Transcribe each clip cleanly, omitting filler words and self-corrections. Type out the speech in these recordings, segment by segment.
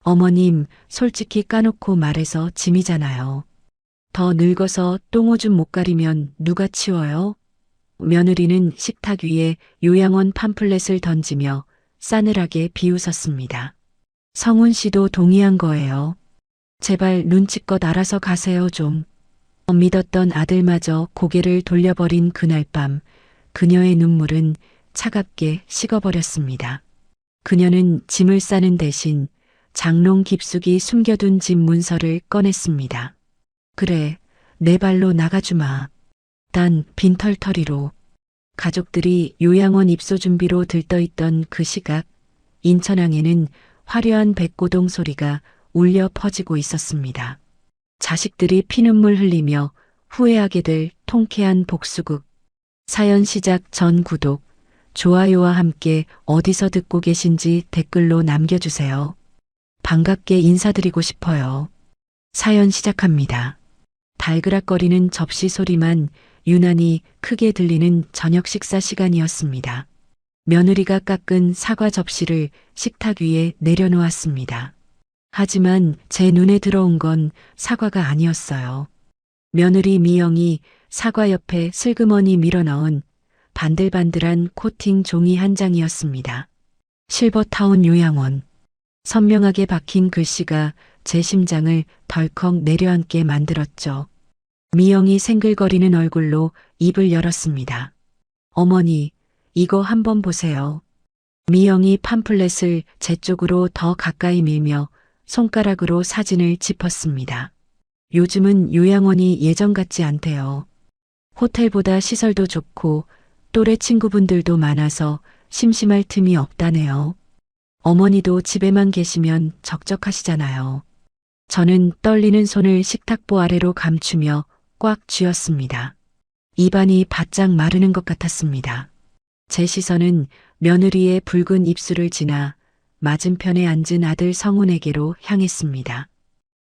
어머님, 솔직히 까놓고 말해서 짐이잖아요. 더 늙어서 똥오줌 못 가리면 누가 치워요? 며느리는 식탁 위에 요양원 팜플렛을 던지며 싸늘하게 비웃었습니다. 성훈 씨도 동의한 거예요. 제발 눈치껏 알아서 가세요 좀. 믿었던 아들마저 고개를 돌려버린 그날 밤 그녀의 눈물은 차갑게 식어버렸습니다. 그녀는 짐을 싸는 대신 장롱 깊숙이 숨겨둔 집 문서를 꺼냈습니다. 그래, 내 발로 나가주마. 단 빈털터리로. 가족들이 요양원 입소 준비로 들떠있던 그 시각, 인천항에는 화려한 백고동 소리가 울려 퍼지고 있었습니다. 자식들이 피눈물 흘리며 후회하게 될 통쾌한 복수극. 사연 시작 전 구독, 좋아요와 함께 어디서 듣고 계신지 댓글로 남겨주세요. 반갑게 인사드리고 싶어요. 사연 시작합니다. 달그락거리는 접시 소리만 유난히 크게 들리는 저녁 식사 시간이었습니다. 며느리가 깎은 사과 접시를 식탁 위에 내려놓았습니다. 하지만 제 눈에 들어온 건 사과가 아니었어요. 며느리 미영이 사과 옆에 슬그머니 밀어넣은 반들반들한 코팅 종이 한 장이었습니다. 실버타운 요양원. 선명하게 박힌 글씨가 제 심장을 덜컥 내려앉게 만들었죠. 미영이 생글거리는 얼굴로 입을 열었습니다. 어머니, 이거 한번 보세요. 미영이 팜플렛을 제 쪽으로 더 가까이 밀며 손가락으로 사진을 짚었습니다. 요즘은 요양원이 예전 같지 않대요. 호텔보다 시설도 좋고 또래 친구분들도 많아서 심심할 틈이 없다네요. 어머니도 집에만 계시면 적적하시잖아요. 저는 떨리는 손을 식탁보 아래로 감추며 꽉 쥐었습니다. 입안이 바짝 마르는 것 같았습니다. 제 시선은 며느리의 붉은 입술을 지나 맞은편에 앉은 아들 성훈에게로 향했습니다.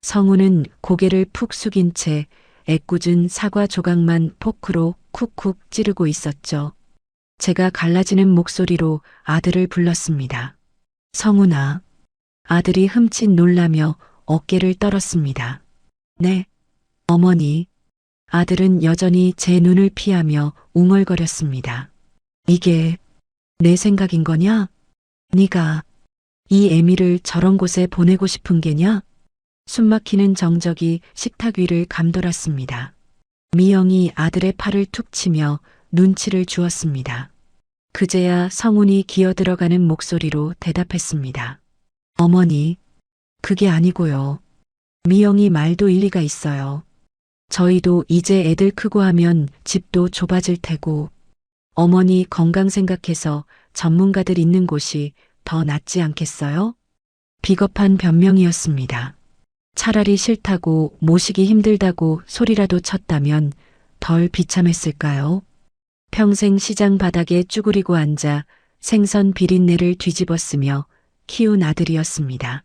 성훈은 고개를 푹 숙인 채 애꿎은 사과 조각만 포크로 쿡쿡 찌르고 있었죠. 제가 갈라지는 목소리로 아들을 불렀습니다. 성훈아. 아들이 흠칫 놀라며 어깨를 떨었습니다. 네, 어머니. 아들은 여전히 제 눈을 피하며 웅얼거렸습니다. 이게 내 생각인 거냐? 네가 이 애미를 저런 곳에 보내고 싶은 게냐? 숨막히는 정적이 식탁 위를 감돌았습니다. 미영이 아들의 팔을 툭 치며 눈치를 주었습니다. 그제야 성훈이 기어들어가는 목소리로 대답했습니다. 어머니, 그게 아니고요. 미영이 말도 일리가 있어요. 저희도 이제 애들 크고 하면 집도 좁아질 테고 어머니 건강 생각해서 전문가들 있는 곳이 더 낫지 않겠어요? 비겁한 변명이었습니다. 차라리 싫다고 모시기 힘들다고 소리라도 쳤다면 덜 비참했을까요? 평생 시장 바닥에 쭈그리고 앉아 생선 비린내를 뒤집었으며 키운 아들이었습니다.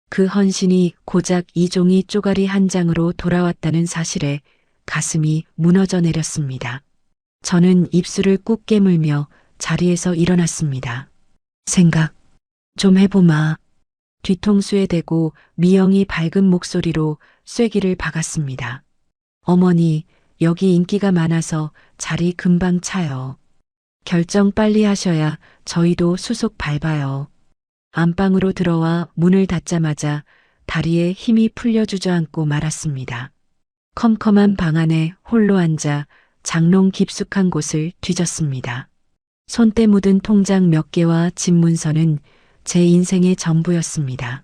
그 헌신이 고작 이 종이 쪼가리 한 장으로 돌아왔다는 사실에 가슴이 무너져 내렸습니다. 저는 입술을 꾹 깨물며 자리에서 일어났습니다. 생각 좀 해보마. 뒤통수에 대고 미영이 밝은 목소리로 쐐기를 박았습니다. 어머니, 여기 인기가 많아서 자리 금방 차요. 결정 빨리 하셔야 저희도 수속 밟아요. 안방으로 들어와 문을 닫자마자 다리에 힘이 풀려 주저앉고 말았습니다. 컴컴한 방 안에 홀로 앉아 장롱 깊숙한 곳을 뒤졌습니다. 손때 묻은 통장 몇 개와 집 문서는 제 인생의 전부였습니다.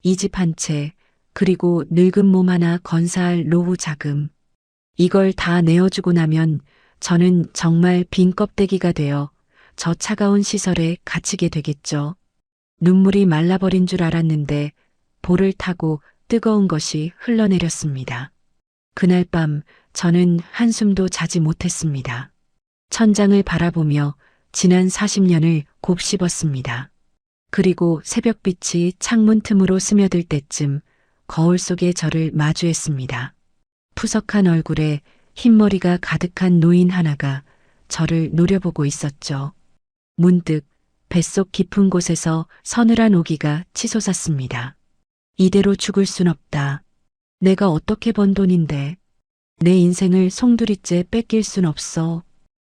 이 집 한 채, 그리고 늙은 몸 하나 건사할 노후 자금. 이걸 다 내어주고 나면 저는 정말 빈 껍데기가 되어 저 차가운 시설에 갇히게 되겠죠. 눈물이 말라버린 줄 알았는데 볼을 타고 뜨거운 것이 흘러내렸습니다. 그날 밤 저는 한숨도 자지 못했습니다. 천장을 바라보며 지난 40년을 곱씹었습니다. 그리고 새벽빛이 창문 틈으로 스며들 때쯤 거울 속에 저를 마주했습니다. 푸석한 얼굴에 흰머리가 가득한 노인 하나가 저를 노려보고 있었죠. 문득 뱃속 깊은 곳에서 서늘한 오기가 치솟았습니다. 이대로 죽을 순 없다. 내가 어떻게 번 돈인데 내 인생을 송두리째 뺏길 순 없어.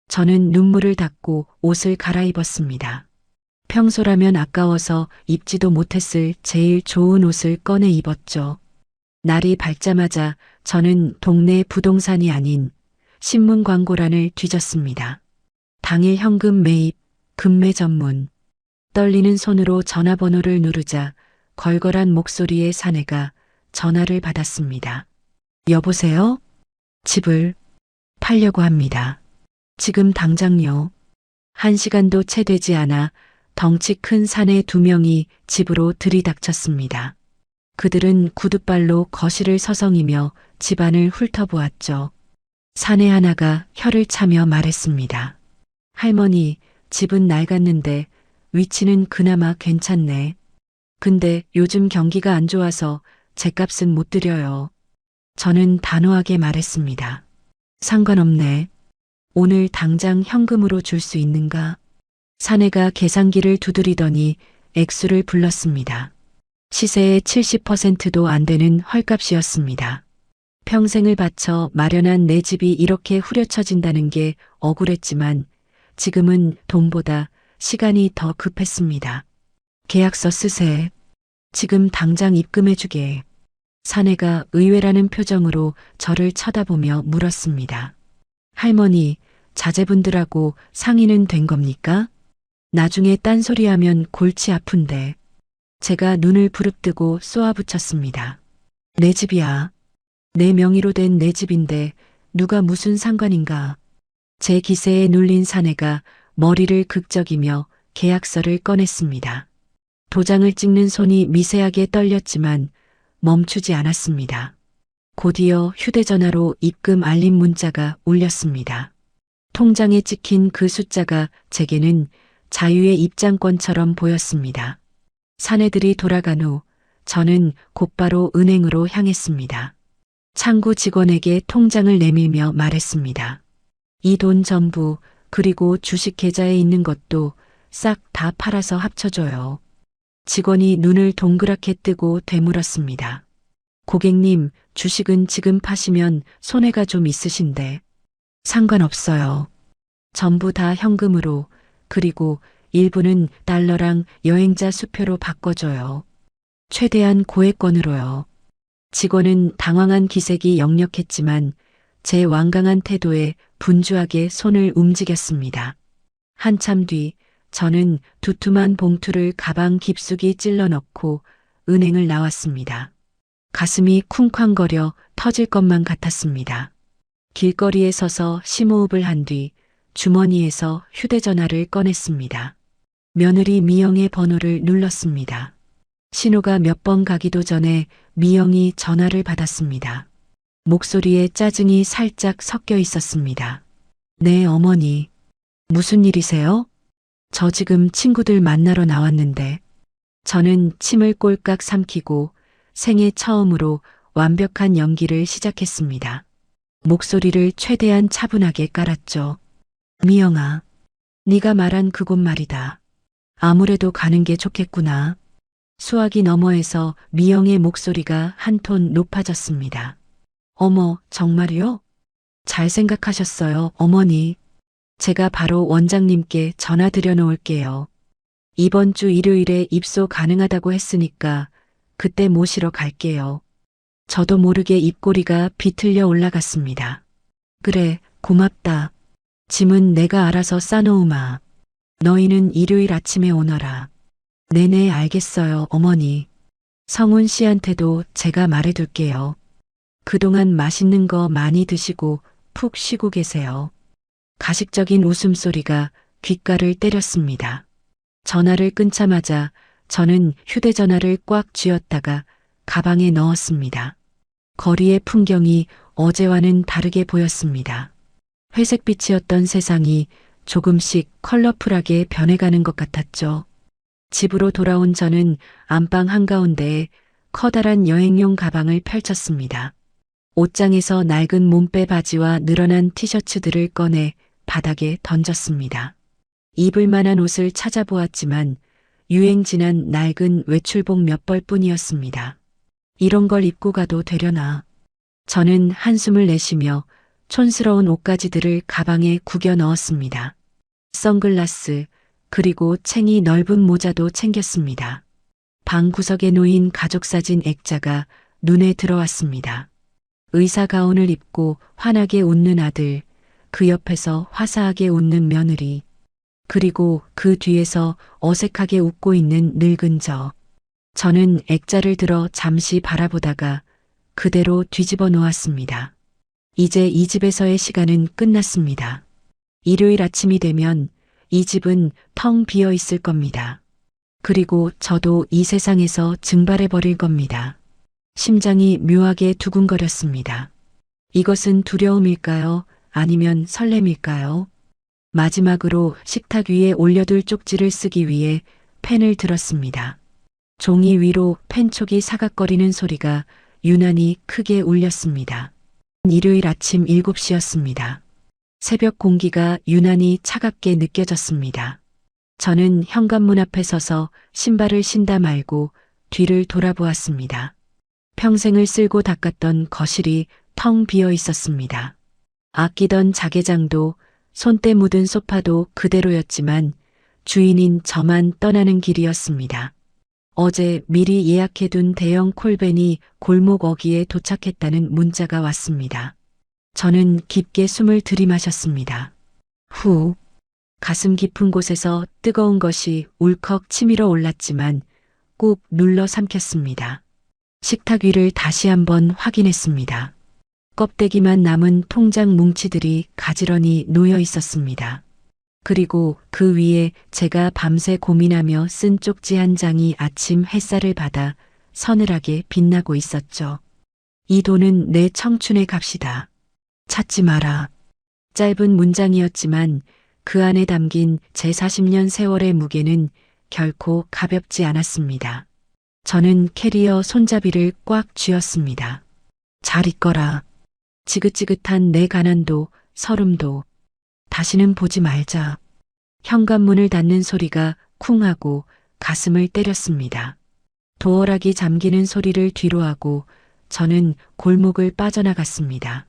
저는 눈물을 닦고 옷을 갈아입었습니다. 평소라면 아까워서 입지도 못했을 제일 좋은 옷을 꺼내 입었죠. 날이 밝자마자 저는 동네 부동산이 아닌 신문 광고란을 뒤졌습니다. 당일 현금 매입, 금매 전문. 떨리는 손으로 전화번호를 누르자 걸걸한 목소리의 사내가 전화를 받았습니다. 여보세요? 집을 팔려고 합니다. 지금 당장요. 1시간도 채 되지 않아 덩치 큰 사내 2명이 집으로 들이닥쳤습니다. 그들은 구둣발로 거실을 서성이며 집안을 훑어보았죠. 사내 하나가 혀를 차며 말했습니다. 할머니, 집은 낡았는데 위치는 그나마 괜찮네. 근데 요즘 경기가 안 좋아서 죗값은 못 드려요. 저는 단호하게 말했습니다. 상관없네. 오늘 당장 현금으로 줄 수 있는가? 사내가 계산기를 두드리더니 액수를 불렀습니다. 시세의 70%도 안 되는 헐값이었습니다. 평생을 바쳐 마련한 내 집이 이렇게 후려쳐진다는 게 억울했지만 지금은 돈보다 시간이 더 급했습니다. 계약서 쓰세. 지금 당장 입금해주게. 사내가 의외라는 표정으로 저를 쳐다보며 물었습니다. 할머니, 자제분들하고 상의는 된 겁니까? 나중에 딴소리하면 골치 아픈데. 제가 눈을 부릅뜨고 쏘아붙였습니다. 내 집이야. 내 명의로 된 내 집인데 누가 무슨 상관인가. 제 기세에 눌린 사내가 머리를 극적이며 계약서를 꺼냈습니다. 도장을 찍는 손이 미세하게 떨렸지만 멈추지 않았습니다. 곧이어 휴대전화로 입금 알림 문자가 울렸습니다. 통장에 찍힌 그 숫자가 제게는 자유의 입장권처럼 보였습니다. 사내들이 돌아간 후 저는 곧바로 은행으로 향했습니다. 창구 직원에게 통장을 내밀며 말했습니다. 이 돈 전부 그리고 주식 계좌에 있는 것도 싹 다 팔아서 합쳐줘요. 직원이 눈을 동그랗게 뜨고 되물었습니다. 고객님, 주식은 지금 파시면 손해가 좀 있으신데. 상관없어요. 전부 다 현금으로, 그리고 일부는 달러랑 여행자 수표로 바꿔줘요. 최대한 고액권으로요. 직원은 당황한 기색이 역력했지만 제 완강한 태도에 분주하게 손을 움직였습니다. 한참 뒤 저는 두툼한 봉투를 가방 깊숙이 찔러 넣고 은행을 나왔습니다. 가슴이 쿵쾅거려 터질 것만 같았습니다. 길거리에 서서 심호흡을 한 뒤 주머니에서 휴대전화를 꺼냈습니다. 며느리 미영의 번호를 눌렀습니다. 신호가 몇 번 가기도 전에 미영이 전화를 받았습니다. 목소리에 짜증이 살짝 섞여 있었습니다. 네, 어머니. 무슨 일이세요? 저 지금 친구들 만나러 나왔는데. 저는 침을 꼴깍 삼키고 생애 처음으로 완벽한 연기를 시작했습니다. 목소리를 최대한 차분하게 깔았죠. 미영아, 네가 말한 그곳 말이다. 아무래도 가는 게 좋겠구나. 수화기 너머에서 미영의 목소리가 한 톤 높아졌습니다. 어머, 정말요? 잘 생각하셨어요, 어머니. 제가 바로 원장님께 전화 드려 놓을게요. 이번 주 일요일에 입소 가능하다고 했으니까 그때 모시러 갈게요. 저도 모르게 입꼬리가 비틀려 올라갔습니다. 그래, 고맙다. 짐은 내가 알아서 싸놓으마. 너희는 일요일 아침에 오너라. 네네, 알겠어요, 어머니. 성훈 씨한테도 제가 말해둘게요. 그동안 맛있는 거 많이 드시고 푹 쉬고 계세요. 가식적인 웃음소리가 귓가를 때렸습니다. 전화를 끊자마자 저는 휴대전화를 꽉 쥐었다가 가방에 넣었습니다. 거리의 풍경이 어제와는 다르게 보였습니다. 회색빛이었던 세상이 조금씩 컬러풀하게 변해가는 것 같았죠. 집으로 돌아온 저는 안방 한가운데에 커다란 여행용 가방을 펼쳤습니다. 옷장에서 낡은 몸빼 바지와 늘어난 티셔츠들을 꺼내 바닥에 던졌습니다. 입을 만한 옷을 찾아보았지만 유행 지난 낡은 외출복 몇 벌뿐이었습니다. 이런 걸 입고 가도 되려나. 저는 한숨을 내쉬며 촌스러운 옷가지들을 가방에 구겨 넣었습니다. 선글라스, 그리고 챙이 넓은 모자도 챙겼습니다. 방 구석에 놓인 가족사진 액자가 눈에 들어왔습니다. 의사 가운을 입고 환하게 웃는 아들, 그 옆에서 화사하게 웃는 며느리, 그리고 그 뒤에서 어색하게 웃고 있는 늙은 저. 저는 액자를 들어 잠시 바라보다가 그대로 뒤집어 놓았습니다. 이제 이 집에서의 시간은 끝났습니다. 일요일 아침이 되면 이 집은 텅 비어 있을 겁니다. 그리고 저도 이 세상에서 증발해 버릴 겁니다. 심장이 묘하게 두근거렸습니다. 이것은 두려움일까요? 아니면 설렘일까요? 마지막으로 식탁 위에 올려둘 쪽지를 쓰기 위해 펜을 들었습니다. 종이 위로 펜촉이 사각거리는 소리가 유난히 크게 울렸습니다. 일요일 아침 7시였습니다. 새벽 공기가 유난히 차갑게 느껴졌습니다. 저는 현관문 앞에 서서 신발을 신다 말고 뒤를 돌아보았습니다. 평생을 쓸고 닦았던 거실이 텅 비어 있었습니다. 아끼던 자개장도 손때 묻은 소파도 그대로였지만 주인인 저만 떠나는 길이었습니다. 어제 미리 예약해둔 대형 콜밴이 골목 어귀에 도착했다는 문자가 왔습니다. 저는 깊게 숨을 들이마셨습니다. 후, 가슴 깊은 곳에서 뜨거운 것이 울컥 치밀어 올랐지만 꾹 눌러 삼켰습니다. 식탁 위를 다시 한번 확인했습니다. 껍데기만 남은 통장 뭉치들이 가지런히 놓여 있었습니다. 그리고 그 위에 제가 밤새 고민하며 쓴 쪽지 한 장이 아침 햇살을 받아 서늘하게 빛나고 있었죠. 이 돈은 내 청춘의 값이다. 찾지 마라. 짧은 문장이었지만 그 안에 담긴 제 40년 세월의 무게는 결코 가볍지 않았습니다. 저는 캐리어 손잡이를 꽉 쥐었습니다. 잘 있거라. 지긋지긋한 내 가난도 서름도 다시는 보지 말자. 현관문을 닫는 소리가 쿵 하고 가슴을 때렸습니다. 도어락이 잠기는 소리를 뒤로하고 저는 골목을 빠져나갔습니다.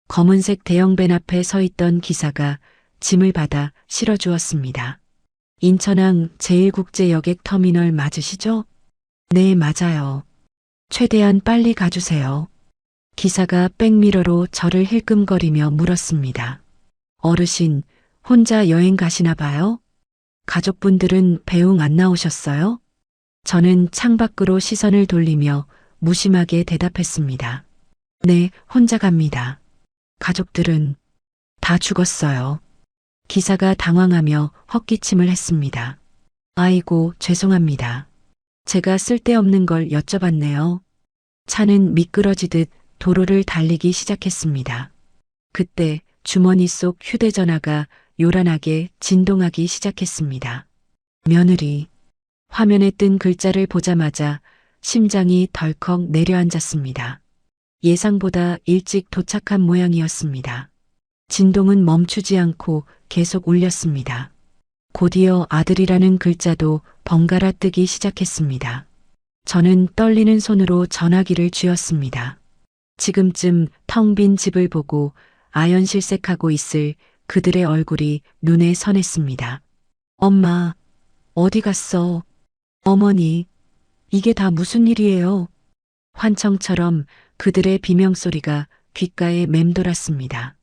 검은색 대형밴 앞에 서 있던 기사가 짐을 받아 실어주었습니다. 인천항 제1국제여객 터미널 맞으시죠? 네, 맞아요. 최대한 빨리 가주세요. 기사가 백미러로 저를 힐끔거리며 물었습니다. 어르신, 혼자 여행 가시나 봐요? 가족분들은 배웅 안 나오셨어요? 저는 창밖으로 시선을 돌리며 무심하게 대답했습니다. 네, 혼자 갑니다. 가족들은 다 죽었어요. 기사가 당황하며 헛기침을 했습니다. 아이고, 죄송합니다. 제가 쓸데없는 걸 여쭤봤네요. 차는 미끄러지듯 도로를 달리기 시작했습니다. 그때 주머니 속 휴대전화가 요란하게 진동하기 시작했습니다. 며느리. 화면에 뜬 글자를 보자마자 심장이 덜컥 내려앉았습니다. 예상보다 일찍 도착한 모양이었습니다. 진동은 멈추지 않고 계속 울렸습니다. 곧이어 아들이라는 글자도 번갈아 뜨기 시작했습니다. 저는 떨리는 손으로 전화기를 쥐었습니다. 지금쯤 텅 빈 집을 보고 아연실색하고 있을 그들의 얼굴이 눈에 선했습니다. 엄마, 어디 갔어? 어머니, 이게 다 무슨 일이에요? 환청처럼 그들의 비명소리가 귓가에 맴돌았습니다.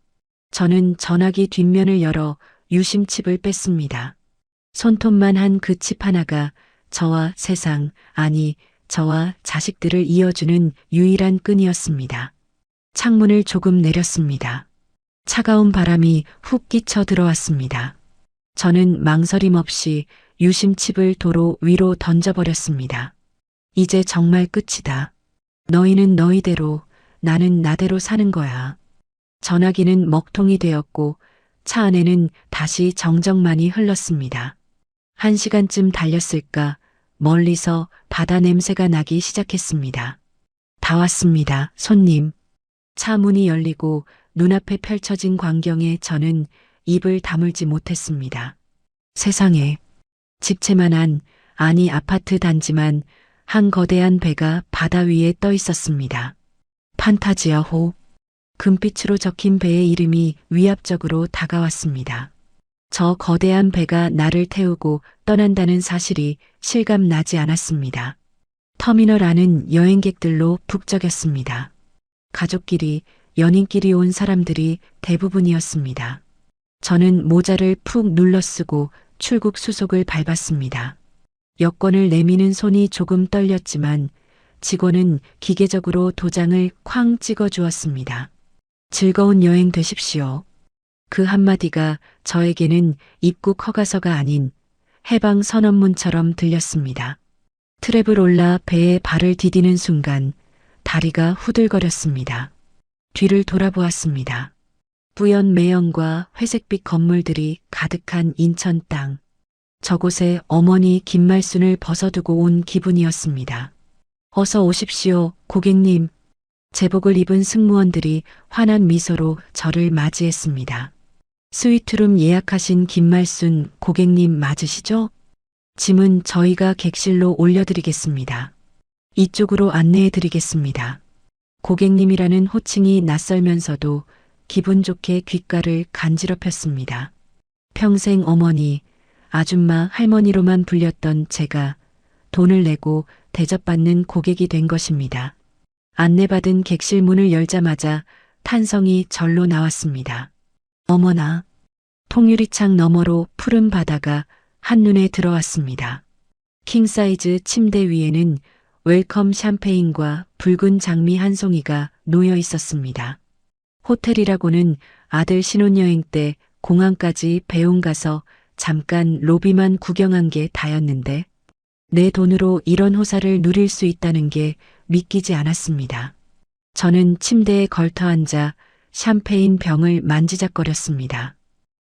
저는 전화기 뒷면을 열어 유심칩을 뺐습니다. 손톱만 한 그 칩 하나가 저와 세상, 아니 저와 자식들을 이어주는 유일한 끈이었습니다. 창문을 조금 내렸습니다. 차가운 바람이 훅 끼쳐 들어왔습니다. 저는 망설임 없이 유심칩을 도로 위로 던져버렸습니다. 이제 정말 끝이다. 너희는 너희대로, 나는 나대로 사는 거야. 전화기는 먹통이 되었고 차 안에는 다시 정적만이 흘렀습니다. 1시간쯤 달렸을까 멀리서 바다 냄새가 나기 시작했습니다. 다 왔습니다, 손님. 차 문이 열리고 눈앞에 펼쳐진 광경에 저는 입을 다물지 못했습니다. 세상에, 집채만한, 아니 아파트 단지만 한 거대한 배가 바다 위에 떠 있었습니다. 판타지아호. 금빛으로 적힌 배의 이름이 위압적으로 다가왔습니다. 저 거대한 배가 나를 태우고 떠난다는 사실이 실감 나지 않았습니다. 터미널 안은 여행객들로 북적였습니다. 가족끼리, 연인끼리 온 사람들이 대부분이었습니다. 저는 모자를 푹 눌러쓰고 출국 수속을 밟았습니다. 여권을 내미는 손이 조금 떨렸지만 직원은 기계적으로 도장을 쾅 찍어 주었습니다. 즐거운 여행 되십시오. 그 한마디가 저에게는 입국 허가서가 아닌 해방 선언문처럼 들렸습니다. 트랩을 올라 배에 발을 디디는 순간 다리가 후들거렸습니다. 뒤를 돌아보았습니다. 뿌연 매연과 회색빛 건물들이 가득한 인천 땅. 저곳에 어머니 김말순을 벗어두고 온 기분이었습니다. 어서 오십시오, 고객님. 제복을 입은 승무원들이 환한 미소로 저를 맞이했습니다. 스위트룸 예약하신 김말순 고객님 맞으시죠? 짐은 저희가 객실로 올려드리겠습니다. 이쪽으로 안내해드리겠습니다. 고객님이라는 호칭이 낯설면서도 기분 좋게 귓가를 간지럽혔습니다. 평생 어머니, 아줌마, 할머니로만 불렸던 제가 돈을 내고 대접받는 고객이 된 것입니다. 안내받은 객실 문을 열자마자 탄성이 절로 나왔습니다. 어머나, 통유리창 너머로 푸른 바다가 한눈에 들어왔습니다. 킹사이즈 침대 위에는 웰컴 샴페인과 붉은 장미 한 송이가 놓여 있었습니다. 호텔이라고는 아들 신혼여행 때 공항까지 배웅 가서 잠깐 로비만 구경한 게 다였는데 내 돈으로 이런 호사를 누릴 수 있다는 게 믿기지 않았습니다. 저는 침대에 걸터 앉아 샴페인 병을 만지작거렸습니다.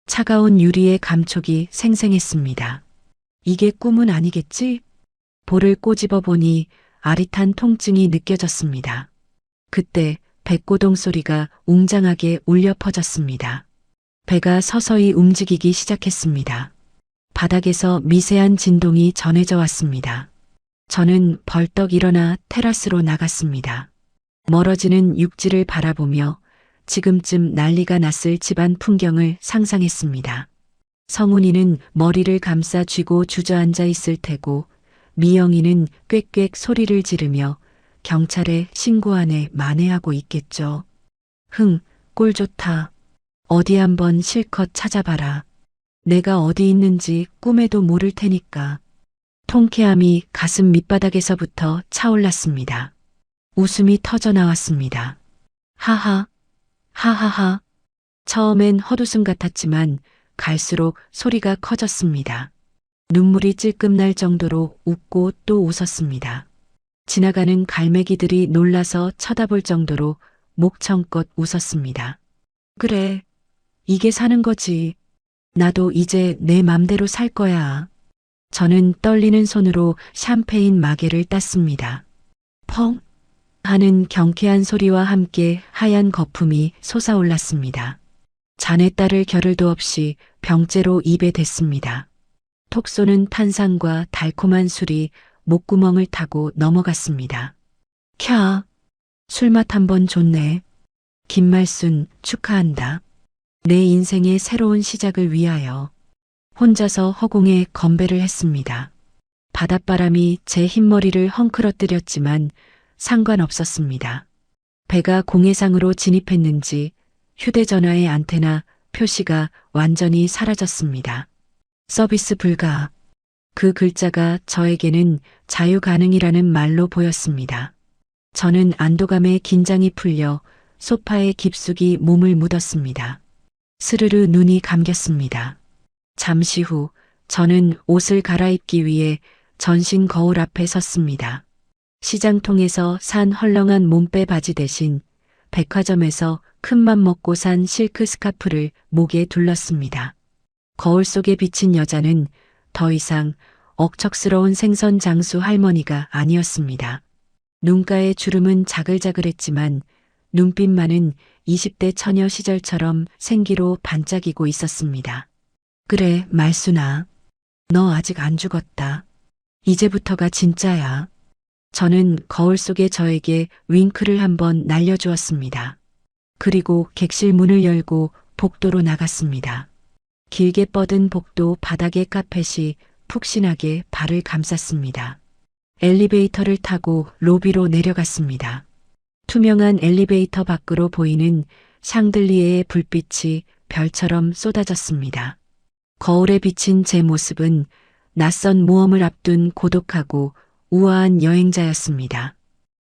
차가운 유리의 감촉이 생생했습니다. 이게 꿈은 아니겠지? 볼을 꼬집어 보니 아릿한 통증이 느껴졌습니다. 그때 백고동 소리가 웅장하게 울려 퍼졌습니다. 배가 서서히 움직이기 시작했습니다. 바닥에서 미세한 진동이 전해져 왔습니다. 저는 벌떡 일어나 테라스로 나갔습니다. 멀어지는 육지를 바라보며 지금쯤 난리가 났을 집안 풍경을 상상했습니다. 성훈이는 머리를 감싸 쥐고 주저앉아 있을 테고 미영이는 꽥꽥 소리를 지르며 경찰에 신고안에 만회하고 있겠죠. 꼴 좋다. 어디 한번 실컷 찾아봐라. 내가 어디 있는지 꿈에도 모를 테니까. 통쾌함이 가슴 밑바닥에서부터 차올랐습니다. 웃음이 터져 나왔습니다. 하하, 하하하. 처음엔 헛웃음 같았지만 갈수록 소리가 커졌습니다. 눈물이 찔끔 날 정도로 웃고 또 웃었습니다. 지나가는 갈매기들이 놀라서 쳐다볼 정도로 목청껏 웃었습니다. 그래, 이게 사는 거지. 나도 이제 내 맘대로 살 거야. 저는 떨리는 손으로 샴페인 마개를 땄습니다. 펑 하는 경쾌한 소리와 함께 하얀 거품이 솟아올랐습니다. 잔에 따를 겨를도 없이 병째로 입에 댔습니다. 톡 쏘는 탄산과 달콤한 술이 목구멍을 타고 넘어갔습니다. 캬, 술맛 한번 좋네. 김말순 축하한다. 내 인생의 새로운 시작을 위하여. 혼자서 허공에 건배를 했습니다. 바닷바람이 제 흰머리를 헝클어뜨렸지만 상관없었습니다. 배가 공해상으로 진입했는지 휴대전화의 안테나 표시가 완전히 사라졌습니다. 서비스 불가. 그 글자가 저에게는 자유 가능이라는 말로 보였습니다. 저는 안도감에 긴장이 풀려 소파에 깊숙이 몸을 묻었습니다. 스르르 눈이 감겼습니다. 잠시 후 저는 옷을 갈아입기 위해 전신 거울 앞에 섰습니다. 시장통에서 산 헐렁한 몸빼 바지 대신 백화점에서 큰맘 먹고 산 실크 스카프를 목에 둘렀습니다. 거울 속에 비친 여자는 더 이상 억척스러운 생선 장수 할머니가 아니었습니다. 눈가의 주름은 자글자글했지만 눈빛만은 20대 처녀 시절처럼 생기로 반짝이고 있었습니다. 그래, 말순아. 너 아직 안 죽었다. 이제부터가 진짜야. 저는 거울 속의 저에게 윙크를 한번 날려주었습니다. 그리고 객실 문을 열고 복도로 나갔습니다. 길게 뻗은 복도 바닥에 카펫이 푹신하게 발을 감쌌습니다. 엘리베이터를 타고 로비로 내려갔습니다. 투명한 엘리베이터 밖으로 보이는 샹들리에의 불빛이 별처럼 쏟아졌습니다. 거울에 비친 제 모습은 낯선 모험을 앞둔 고독하고 우아한 여행자였습니다.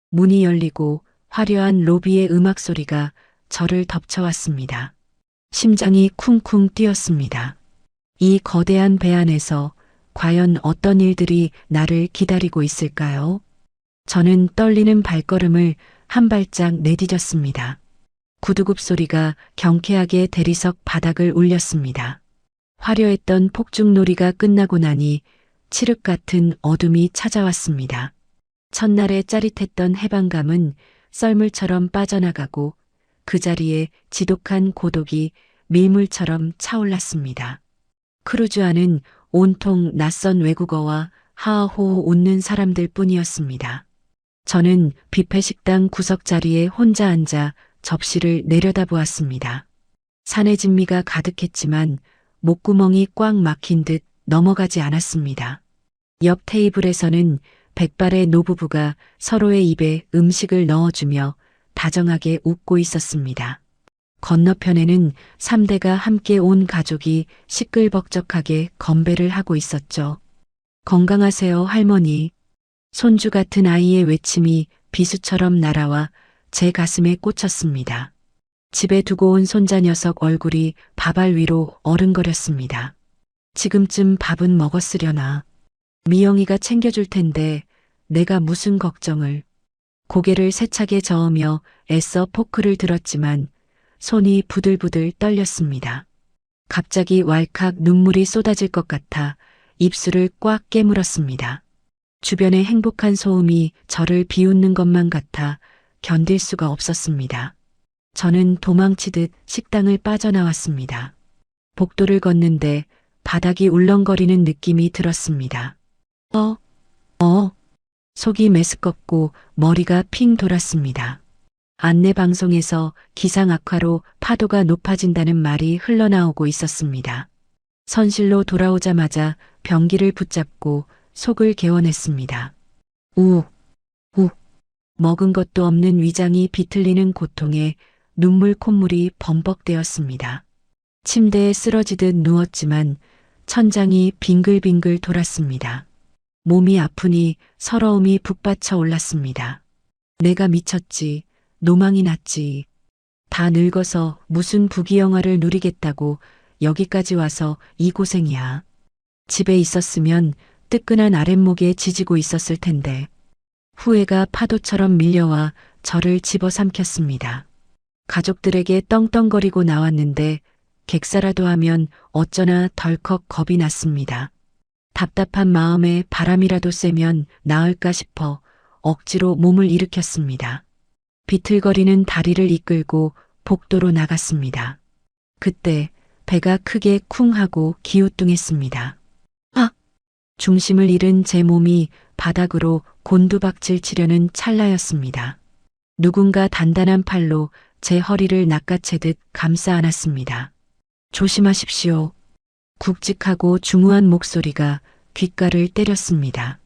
문이 열리고 화려한 로비의 음악 소리가 저를 덮쳐왔습니다. 심장이 쿵쿵 뛰었습니다. 이 거대한 배 안에서 과연 어떤 일들이 나를 기다리고 있을까요? 저는 떨리는 발걸음을 한 발짝 내디뎠습니다. 구두굽 소리가 경쾌하게 대리석 바닥을 울렸습니다. 화려했던 폭죽놀이가 끝나고 나니 칠흑 같은 어둠이 찾아왔습니다. 첫날의 짜릿했던 해방감은 썰물처럼 빠져나가고 그 자리에 지독한 고독이 밀물처럼 차올랐습니다. 크루즈 안은 온통 낯선 외국어와 하하호호 웃는 사람들 뿐이었습니다. 저는 뷔페 식당 구석 자리에 혼자 앉아 접시를 내려다보았습니다. 산의 진미가 가득했지만 목구멍이 꽉 막힌 듯 넘어가지 않았습니다. 옆 테이블에서는 백발의 노부부가 서로의 입에 음식을 넣어주며 다정하게 웃고 있었습니다. 건너편에는 3대가 함께 온 가족이 시끌벅적하게 건배를 하고 있었죠. 건강하세요, 할머니. 손주 같은 아이의 외침이 비수처럼 날아와 제 가슴에 꽂혔습니다. 집에 두고 온 손자 녀석 얼굴이 밥알 위로 어른거렸습니다. 지금쯤 밥은 먹었으려나. 미영이가 챙겨줄 텐데 내가 무슨 걱정을. 고개를 세차게 저으며 애써 포크를 들었지만 손이 부들부들 떨렸습니다. 갑자기 왈칵 눈물이 쏟아질 것 같아 입술을 꽉 깨물었습니다. 주변의 행복한 소음이 저를 비웃는 것만 같아 견딜 수가 없었습니다. 저는 도망치듯 식당을 빠져나왔습니다. 복도를 걷는데 바닥이 울렁거리는 느낌이 들었습니다. 속이 메스껍고 머리가 핑 돌았습니다. 안내방송에서 기상 악화로 파도가 높아진다는 말이 흘러나오고 있었습니다. 선실로 돌아오자마자 변기를 붙잡고 속을 개원했습니다. 먹은 것도 없는 위장이 비틀리는 고통에 눈물 콧물이 범벅되었습니다. 침대에 쓰러지듯 누웠지만 천장이 빙글빙글 돌았습니다. 몸이 아프니 서러움이 북받쳐 올랐습니다. 내가 미쳤지, 노망이 났지. 다 늙어서 무슨 부귀영화를 누리겠다고 여기까지 와서 이 고생이야. 집에 있었으면 뜨끈한 아랫목에 지지고 있었을 텐데. 후회가 파도처럼 밀려와 저를 집어삼켰습니다. 가족들에게 떵떵거리고 나왔는데 객사라도 하면 어쩌나 덜컥 겁이 났습니다. 답답한 마음에 바람이라도 쐬면 나을까 싶어 억지로 몸을 일으켰습니다. 비틀거리는 다리를 이끌고 복도로 나갔습니다. 그때 배가 크게 쿵 하고 기우뚱했습니다. 중심을 잃은 제 몸이 바닥으로 곤두박질 치려는 찰나였습니다. 누군가 단단한 팔로 제 허리를 낚아채듯 감싸 안았습니다. 조심하십시오. 굵직하고 중후한 목소리가 귓가를 때렸습니다.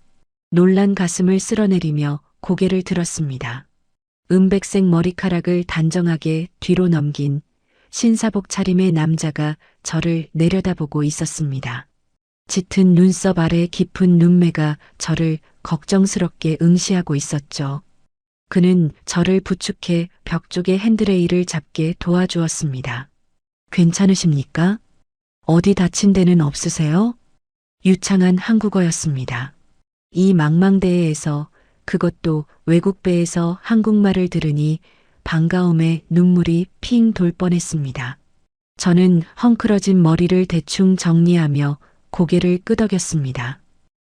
놀란 가슴을 쓸어내리며 고개를 들었습니다. 은백색 머리카락을 단정하게 뒤로 넘긴 신사복 차림의 남자가 저를 내려다보고 있었습니다. 짙은 눈썹 아래 깊은 눈매가 저를 걱정스럽게 응시하고 있었죠. 그는 저를 부축해 벽 쪽의 핸드레일을 잡게 도와주었습니다. 괜찮으십니까? 어디 다친 데는 없으세요? 유창한 한국어였습니다. 이 망망대해에서, 그것도 외국배에서 한국말을 들으니 반가움에 눈물이 핑 돌 뻔했습니다. 저는 헝클어진 머리를 대충 정리하며 고개를 끄덕였습니다.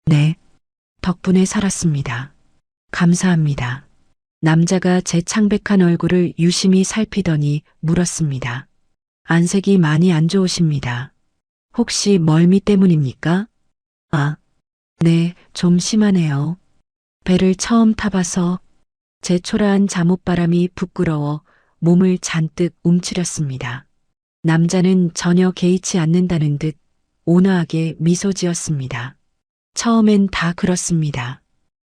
네, 덕분에 살았습니다. 감사합니다. 남자가 제 창백한 얼굴을 유심히 살피더니 물었습니다. 안색이 많이 안 좋으십니다. 혹시 멀미 때문입니까? 네, 좀 심하네요. 배를 처음 타봐서 제 초라한 잠옷바람이 부끄러워 몸을 잔뜩 움츠렸습니다. 남자는 전혀 개의치 않는다는 듯 온화하게 미소 지었습니다. 처음엔 다 그렇습니다.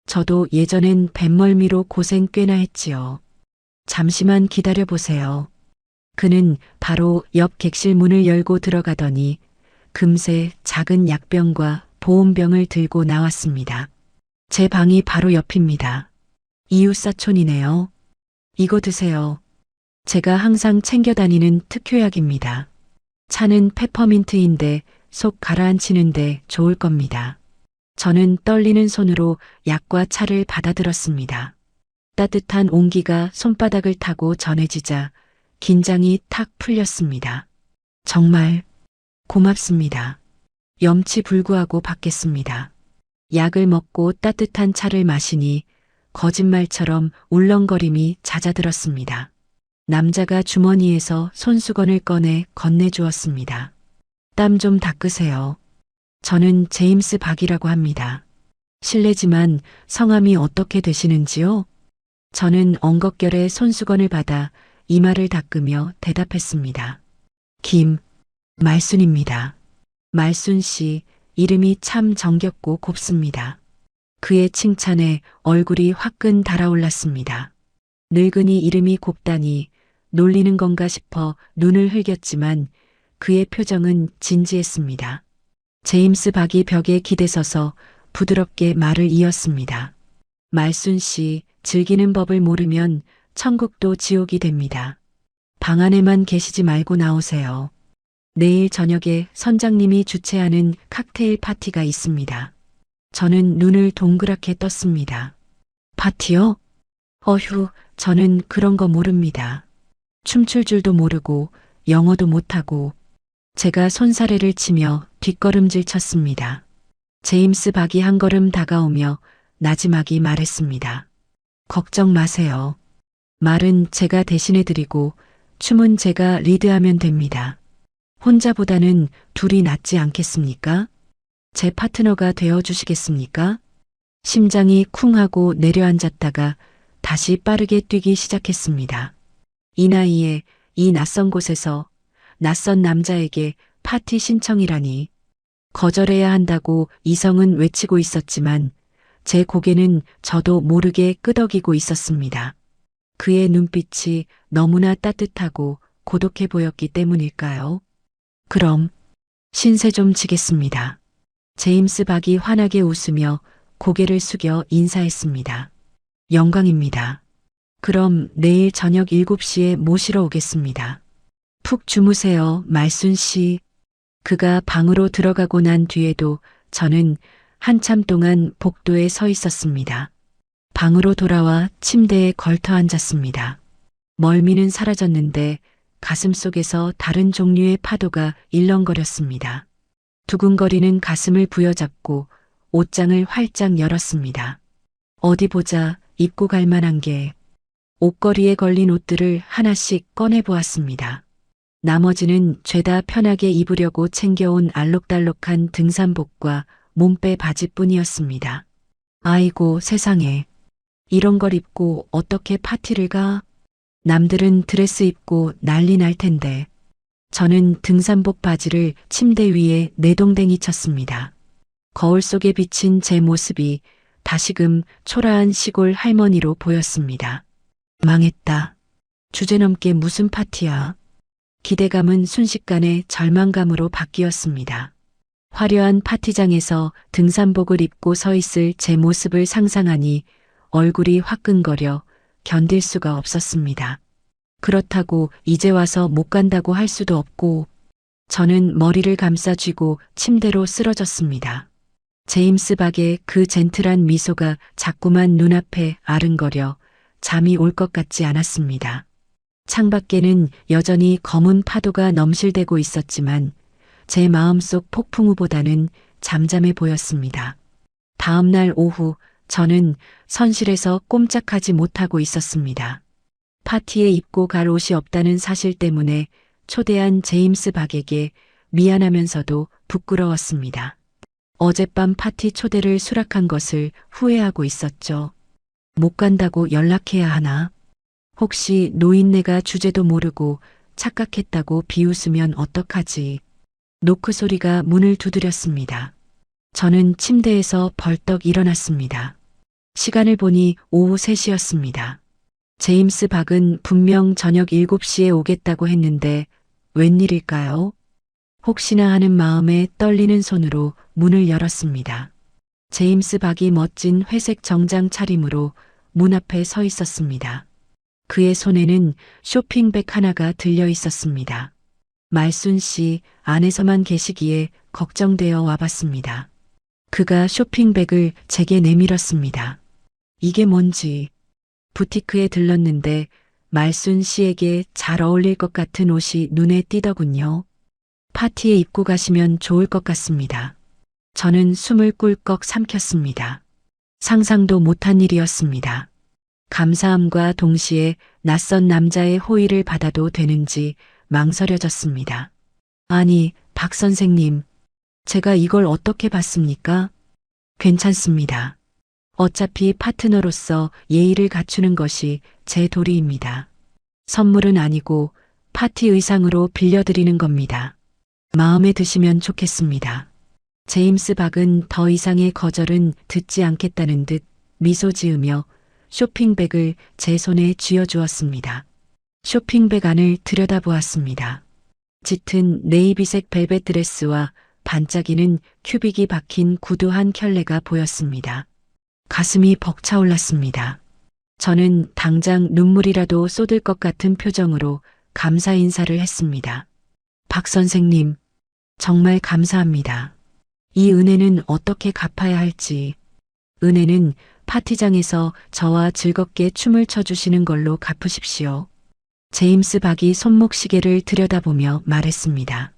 저도 예전엔 뱃멀미로 고생 꽤나 했지요. 잠시만 기다려 보세요. 그는 바로 옆 객실 문을 열고 들어가더니 금세 작은 약병과 보온병을 들고 나왔습니다. 제 방이 바로 옆입니다. 이웃사촌이네요. 이거 드세요. 제가 항상 챙겨 다니는 특효약입니다. 차는 페퍼민트인데 속 가라앉히는데 좋을 겁니다. 저는 떨리는 손으로 약과 차를 받아들었습니다. 따뜻한 온기가 손바닥을 타고 전해지자 긴장이 탁 풀렸습니다. 정말 고맙습니다. 염치불구하고 받겠습니다. 약을 먹고 따뜻한 차를 마시니 거짓말처럼 울렁거림이 잦아들었습니다. 남자가 주머니에서 손수건을 꺼내 건네주었습니다. 땀 좀 닦으세요. 저는 제임스 박이라고 합니다. 실례지만 성함이 어떻게 되시는지요? 저는 엉겁결에 손수건을 받아 이마를 닦으며 대답했습니다. 말순입니다. 말순 씨, 이름이 참 정겹고 곱습니다. 그의 칭찬에 얼굴이 화끈 달아올랐습니다. 늙은이 이름이 곱다니 놀리는 건가 싶어 눈을 흘겼지만 그의 표정은 진지했습니다. 제임스 박이 벽에 기대서서 부드럽게 말을 이었습니다. 말순 씨, 즐기는 법을 모르면 천국도 지옥이 됩니다. 방 안에만 계시지 말고 나오세요. 내일 저녁에 선장님이 주최하는 칵테일 파티가 있습니다. 저는 눈을 동그랗게 떴습니다. 파티요? 어휴, 저는 그런 거 모릅니다. 춤출 줄도 모르고 영어도 못하고 제가 손사래를 치며 뒷걸음질 쳤습니다. 제임스 박이 한 걸음 다가오며 나지막이 말했습니다. 걱정 마세요. 말은 제가 대신해드리고 춤은 제가 리드하면 됩니다. 혼자보다는 둘이 낫지 않겠습니까? 제 파트너가 되어주시겠습니까? 심장이 쿵 하고 내려앉았다가 다시 빠르게 뛰기 시작했습니다. 이 나이에 이 낯선 곳에서 낯선 남자에게 파티 신청이라니. 거절해야 한다고 이성은 외치고 있었지만 제 고개는 저도 모르게 끄덕이고 있었습니다. 그의 눈빛이 너무나 따뜻하고 고독해 보였기 때문일까요? 그럼 신세 좀 지겠습니다. 제임스 박이 환하게 웃으며 고개를 숙여 인사했습니다. 영광입니다. 그럼 내일 저녁 7시에 모시러 오겠습니다. 푹 주무세요, 말순 씨. 그가 방으로 들어가고 난 뒤에도 저는 한참 동안 복도에 서 있었습니다. 방으로 돌아와 침대에 걸터 앉았습니다. 멀미는 사라졌는데 가슴속에서 다른 종류의 파도가 일렁거렸습니다. 두근거리는 가슴을 부여잡고 옷장을 활짝 열었습니다. 어디 보자, 입고 갈 만한 게. 옷걸이에 걸린 옷들을 하나씩 꺼내보았습니다. 나머지는 죄다 편하게 입으려고 챙겨온 알록달록한 등산복과 몸빼 바지뿐이었습니다. 아이고 세상에. 이런 걸 입고 어떻게 파티를 가? 남들은 드레스 입고 난리 날 텐데. 저는 등산복 바지를 침대 위에 내동댕이 쳤습니다. 거울 속에 비친 제 모습이 다시금 초라한 시골 할머니로 보였습니다. 망했다. 주제넘게 무슨 파티야. 기대감은 순식간에 절망감으로 바뀌었습니다. 화려한 파티장에서 등산복을 입고 서 있을 제 모습을 상상하니 얼굴이 화끈거려 견딜 수가 없었습니다. 그렇다고 이제 와서 못 간다고 할 수도 없고 저는 머리를 감싸 쥐고 침대로 쓰러졌습니다. 제임스 박의 그 젠틀한 미소가 자꾸만 눈앞에 아른거려 잠이 올 것 같지 않았습니다. 창밖에는 여전히 검은 파도가 넘실대고 있었지만 제 마음속 폭풍우보다는 잠잠해 보였습니다. 다음 날 오후 저는 선실에서 꼼짝하지 못하고 있었습니다. 파티에 입고 갈 옷이 없다는 사실 때문에 초대한 제임스 박에게 미안하면서도 부끄러웠습니다. 어젯밤 파티 초대를 수락한 것을 후회하고 있었죠. 못 간다고 연락해야 하나? 혹시 노인네가 주제도 모르고 착각했다고 비웃으면 어떡하지? 노크 소리가 문을 두드렸습니다. 저는 침대에서 벌떡 일어났습니다. 시간을 보니 오후 3시였습니다. 제임스 박은 분명 저녁 7시에 오겠다고 했는데 웬일일까요? 혹시나 하는 마음에 떨리는 손으로 문을 열었습니다. 제임스 박이 멋진 회색 정장 차림으로 문 앞에 서 있었습니다. 그의 손에는 쇼핑백 하나가 들려 있었습니다. 말순 씨 안에서만 계시기에 걱정되어 와봤습니다. 그가 쇼핑백을 제게 내밀었습니다. 이게 뭔지. 부티크에 들렀는데 말순 씨에게 잘 어울릴 것 같은 옷이 눈에 띄더군요. 파티에 입고 가시면 좋을 것 같습니다. 저는 숨을 꿀꺽 삼켰습니다. 상상도 못한 일이었습니다. 감사함과 동시에 낯선 남자의 호의를 받아도 되는지 망설여졌습니다. 아니, 박 선생님, 제가 이걸 어떻게 받습니까? 괜찮습니다. 어차피 파트너로서 예의를 갖추는 것이 제 도리입니다. 선물은 아니고 파티 의상으로 빌려드리는 겁니다. 마음에 드시면 좋겠습니다. 제임스 박은 더 이상의 거절은 듣지 않겠다는 듯 미소 지으며 쇼핑백을 제 손에 쥐어주었습니다. 쇼핑백 안을 들여다보았습니다. 짙은 네이비색 벨벳 드레스와 반짝이는 큐빅이 박힌 구두 한 켤레가 보였습니다. 가슴이 벅차올랐습니다. 저는 당장 눈물이라도 쏟을 것 같은 표정으로 감사 인사를 했습니다. 박 선생님, 정말 감사합니다. 이 은혜는 어떻게 갚아야 할지. 은혜는 파티장에서 저와 즐겁게 춤을 춰주시는 걸로 갚으십시오. 제임스 박이 손목시계를 들여다보며 말했습니다.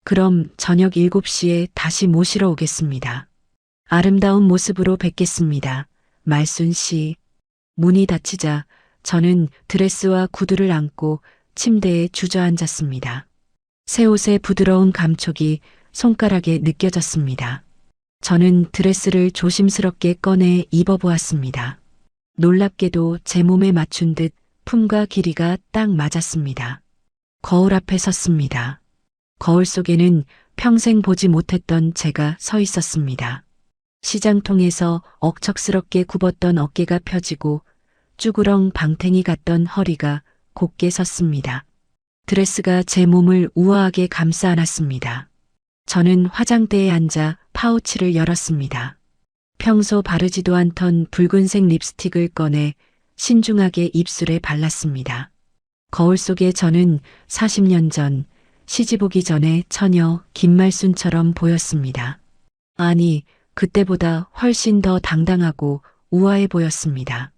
그럼 저녁 7시에 다시 모시러 오겠습니다. 아름다운 모습으로 뵙겠습니다. 말순 씨. 문이 닫히자 저는 드레스와 구두를 안고 침대에 주저앉았습니다. 새 옷의 부드러운 감촉이 손가락에 느껴졌습니다. 저는 드레스를 조심스럽게 꺼내 입어보았습니다. 놀랍게도 제 몸에 맞춘 듯 품과 길이가 딱 맞았습니다. 거울 앞에 섰습니다. 거울 속에는 평생 보지 못했던 제가 서 있었습니다. 시장통에서 억척스럽게 굽었던 어깨가 펴지고 쭈그렁 방탱이 같던 허리가 곧게 섰습니다. 드레스가 제 몸을 우아하게 감싸 안았습니다. 저는 화장대에 앉아 파우치를 열었습니다. 평소 바르지도 않던 붉은색 립스틱을 꺼내 신중하게 입술에 발랐습니다. 거울 속에 저는 40년 전 시집 오기 전에 처녀 김말순처럼 보였습니다. 아니, 그때보다 훨씬 더 당당하고 우아해 보였습니다.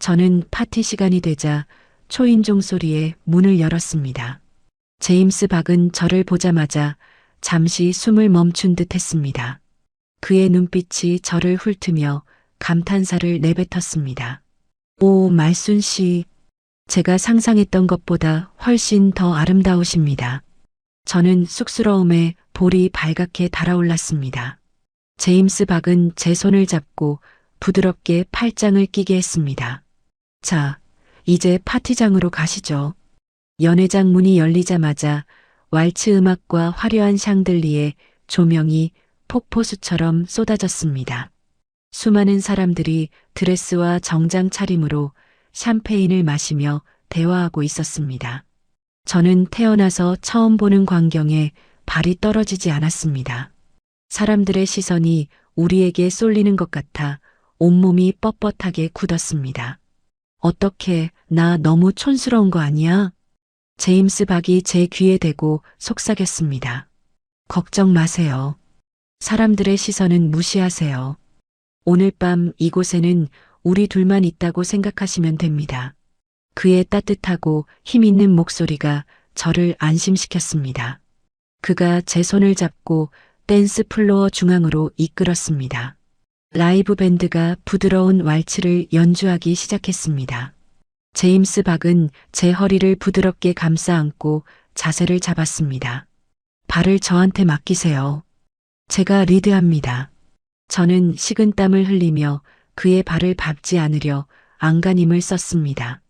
저는 파티 시간이 되자 초인종 소리에 문을 열었습니다. 제임스 박은 저를 보자마자 잠시 숨을 멈춘 듯 했습니다. 그의 눈빛이 저를 훑으며 감탄사를 내뱉었습니다. 오, 말순 씨. 제가 상상했던 것보다 훨씬 더 아름다우십니다. 저는 쑥스러움에 볼이 발갛게 달아올랐습니다. 제임스 박은 제 손을 잡고 부드럽게 팔짱을 끼게 했습니다. 자, 이제 파티장으로 가시죠. 연회장 문이 열리자마자 왈츠 음악과 화려한 샹들리에 조명이 폭포수처럼 쏟아졌습니다. 수많은 사람들이 드레스와 정장 차림으로 샴페인을 마시며 대화하고 있었습니다. 저는 태어나서 처음 보는 광경에 발이 떨어지지 않았습니다. 사람들의 시선이 우리에게 쏠리는 것 같아 온몸이 뻣뻣하게 굳었습니다. 어떻게, 나 너무 촌스러운 거 아니야? 제임스 박이 제 귀에 대고 속삭였습니다. 걱정 마세요. 사람들의 시선은 무시하세요. 오늘 밤 이곳에는 우리 둘만 있다고 생각하시면 됩니다. 그의 따뜻하고 힘있는 목소리가 저를 안심시켰습니다. 그가 제 손을 잡고 댄스 플로어 중앙으로 이끌었습니다. 라이브 밴드가 부드러운 왈츠를 연주하기 시작했습니다. 제임스 박은 제 허리를 부드럽게 감싸 안고 자세를 잡았습니다. 발을 저한테 맡기세요. 제가 리드합니다. 저는 식은땀을 흘리며 그의 발을 밟지 않으려 안간힘을 썼습니다.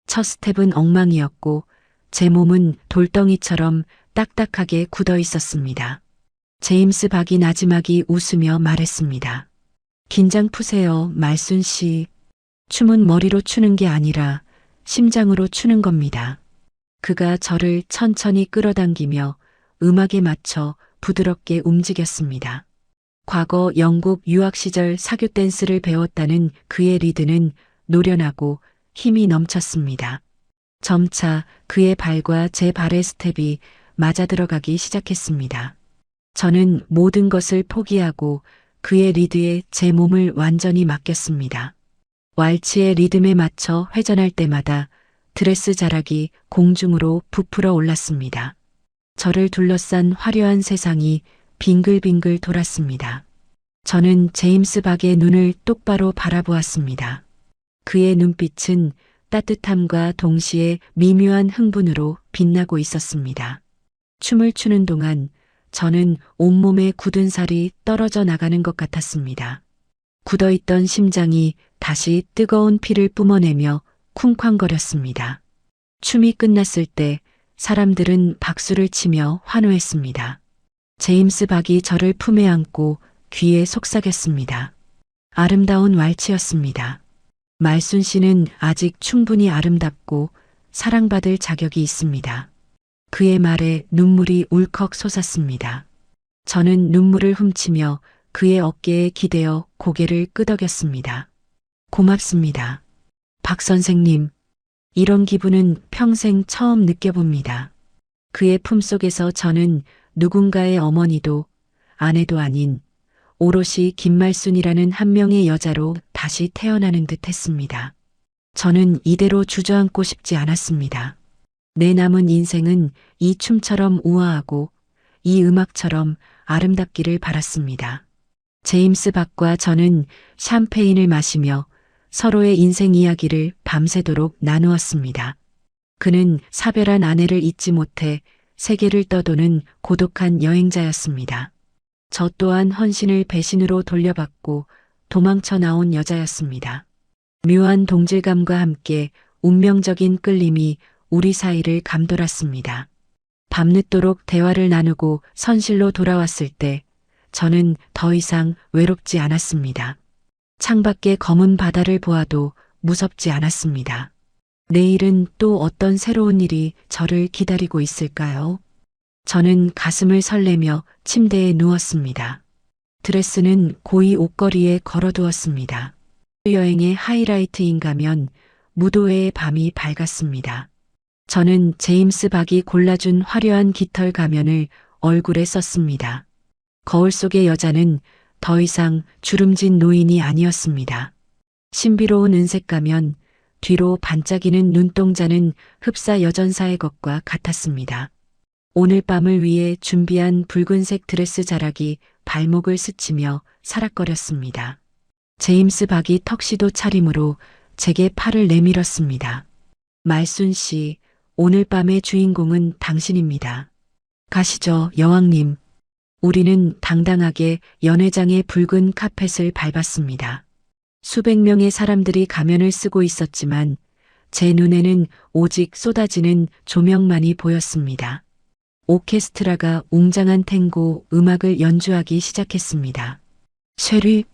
첫 스텝은 엉망이었고 제 몸은 돌덩이처럼 딱딱하게 굳어 있었습니다. 제임스 박이 나지막이 웃으며 말했습니다. 긴장 푸세요, 말순 씨. 춤은 머리로 추는 게 아니라 심장으로 추는 겁니다. 그가 저를 천천히 끌어당기며 음악에 맞춰 부드럽게 움직였습니다. 과거 영국 유학 시절 사교 댄스를 배웠다는 그의 리드는 노련하고 힘이 넘쳤습니다. 점차 그의 발과 제 발의 스텝이 맞아들어가기 시작했습니다. 저는 모든 것을 포기하고 그의 리드에 제 몸을 완전히 맡겼습니다. 왈츠의 리듬에 맞춰 회전할 때마다 드레스 자락이 공중으로 부풀어 올랐습니다. 저를 둘러싼 화려한 세상이 빙글빙글 돌았습니다. 저는 제임스 박의 눈을 똑바로 바라보았습니다. 그의 눈빛은 따뜻함과 동시에 미묘한 흥분으로 빛나고 있었습니다. 춤을 추는 동안 저는 온몸에 굳은 살이 떨어져 나가는 것 같았습니다. 굳어있던 심장이 다시 뜨거운 피를 뿜어내며 쿵쾅거렸습니다. 춤이 끝났을 때 사람들은 박수를 치며 환호했습니다. 제임스 박이 저를 품에 안고 귀에 속삭였습니다. 아름다운 왈츠였습니다. 말순 씨는 아직 충분히 아름답고 사랑받을 자격이 있습니다. 그의 말에 눈물이 울컥 솟았습니다. 저는 눈물을 훔치며 그의 어깨에 기대어 고개를 끄덕였습니다. 고맙습니다. 박 선생님, 이런 기분은 평생 처음 느껴봅니다. 그의 품속에서 저는 누군가의 어머니도 아내도 아닌 오롯이 김말순이라는 한 명의 여자로 다시 태어나는 듯 했습니다. 저는 이대로 주저앉고 싶지 않았습니다. 내 남은 인생은 이 춤처럼 우아하고 이 음악처럼 아름답기를 바랐습니다. 제임스 박과 저는 샴페인을 마시며 서로의 인생 이야기를 밤새도록 나누었습니다. 그는 사별한 아내를 잊지 못해 세계를 떠도는 고독한 여행자였습니다. 저 또한 헌신을 배신으로 돌려받고 도망쳐 나온 여자였습니다. 묘한 동질감과 함께 운명적인 끌림이 우리 사이를 감돌았습니다. 밤늦도록 대화를 나누고 선실로 돌아왔을 때 저는 더 이상 외롭지 않았습니다. 창밖의 검은 바다를 보아도 무섭지 않았습니다. 내일은 또 어떤 새로운 일이 저를 기다리고 있을까요? 저는 가슴을 설레며 침대에 누웠습니다. 드레스는 고이 옷걸이에 걸어두었습니다. 여행의 하이라이트인가면 무도회의 밤이 밝았습니다. 저는 제임스 박이 골라준 화려한 깃털 가면을 얼굴에 썼습니다. 거울 속의 여자는 더 이상 주름진 노인이 아니었습니다. 신비로운 은색 가면, 뒤로 반짝이는 눈동자는 흡사 여전사의 것과 같았습니다. 오늘 밤을 위해 준비한 붉은색 드레스 자락이 발목을 스치며 사락거렸습니다. 제임스 박이 턱시도 차림으로 제게 팔을 내밀었습니다. 말순 씨, 오늘 밤의 주인공은 당신입니다. 가시죠, 여왕님. 우리는 당당하게 연회장의 붉은 카펫을 밟았습니다. 수백 명의 사람들이 가면을 쓰고 있었지만 제 눈에는 오직 쏟아지는 조명만이 보였습니다. 오케스트라가 웅장한 탱고 음악을 연주하기 시작했습니다. 쉐리,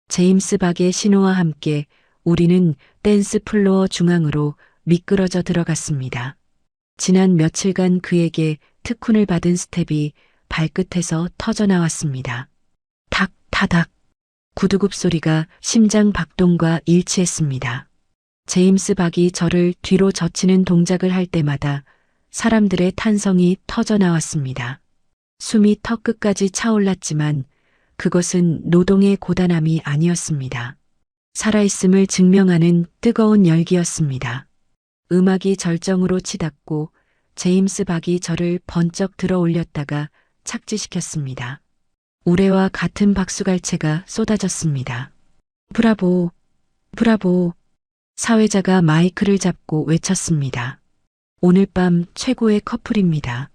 제임스 박의 신호와 함께 우리는 댄스 플로어 중앙으로 미끄러져 들어갔습니다. 지난 며칠간 그에게 특훈을 받은 스텝이 발끝에서 터져 나왔습니다. 탁, 타닥. 구두굽 소리가 심장 박동과 일치했습니다. 제임스 박이 저를 뒤로 젖히는 동작을 할 때마다 사람들의 탄성이 터져 나왔습니다. 숨이 턱 끝까지 차올랐지만 그것은 노동의 고단함이 아니었습니다. 살아있음을 증명하는 뜨거운 열기였습니다. 음악이 절정으로 치닫고 제임스 박이 저를 번쩍 들어 올렸다가 착지시켰습니다. 우레와 같은 박수갈채가 쏟아졌습니다. 브라보, 브라보. 사회자가 마이크를 잡고 외쳤습니다. 오늘 밤 최고의 커플입니다.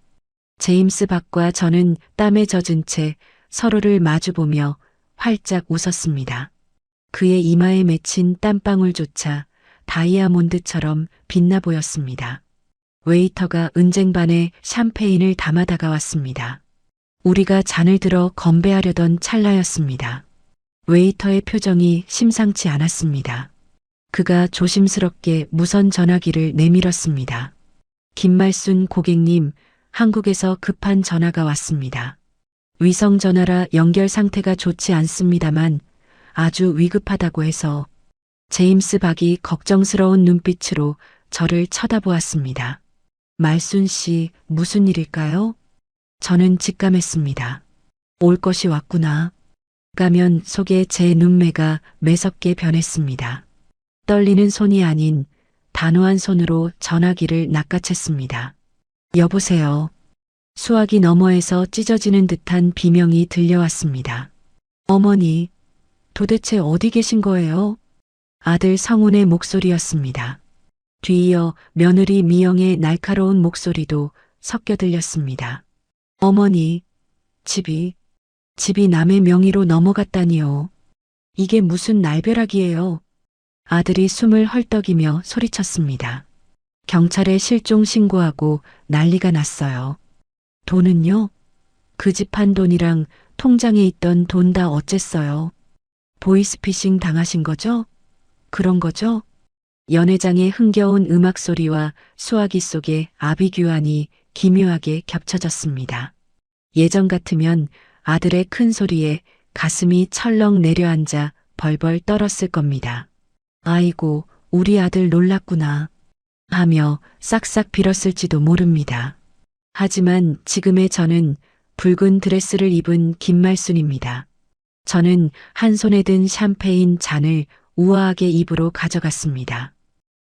제임스 박과 저는 땀에 젖은 채 서로를 마주보며 활짝 웃었습니다. 그의 이마에 맺힌 땀방울조차 다이아몬드처럼 빛나 보였습니다. 웨이터가 은쟁반에 샴페인을 담아 다가왔습니다. 우리가 잔을 들어 건배하려던 찰나였습니다. 웨이터의 표정이 심상치 않았습니다. 그가 조심스럽게 무선 전화기를 내밀었습니다. 김말순 고객님, 한국에서 급한 전화가 왔습니다. 위성 전화라 연결 상태가 좋지 않습니다만 아주 위급하다고 해서. 제임스 박이 걱정스러운 눈빛으로 저를 쳐다보았습니다. 말순 씨, 무슨 일일까요? 저는 직감했습니다. 올 것이 왔구나. 가면 속에 제 눈매가 매섭게 변했습니다. 떨리는 손이 아닌 단호한 손으로 전화기를 낚아챘습니다. 여보세요. 수화기 너머에서 찢어지는 듯한 비명이 들려왔습니다. 어머니, 도대체 어디 계신 거예요? 아들 성훈의 목소리였습니다. 뒤이어 며느리 미영의 날카로운 목소리도 섞여 들렸습니다. 어머니, 집이 남의 명의로 넘어갔다니요. 이게 무슨 날벼락이에요. 아들이 숨을 헐떡이며 소리쳤습니다. 경찰에 실종 신고하고 난리가 났어요. 돈은요? 그 집 한 돈이랑 통장에 있던 돈 다 어쨌어요. 보이스피싱 당하신 거죠? 그런 거죠? 연회장의 흥겨운 음악 소리와 수화기 속의 아비규환이 기묘하게 겹쳐졌습니다. 예전 같으면 아들의 큰 소리에 가슴이 철렁 내려앉아 벌벌 떨었을 겁니다. 아이고, 우리 아들 놀랐구나 하며 싹싹 빌었을지도 모릅니다. 하지만 지금의 저는 붉은 드레스를 입은 김말순입니다. 저는 한 손에 든 샴페인 잔을 우아하게 입으로 가져갔습니다.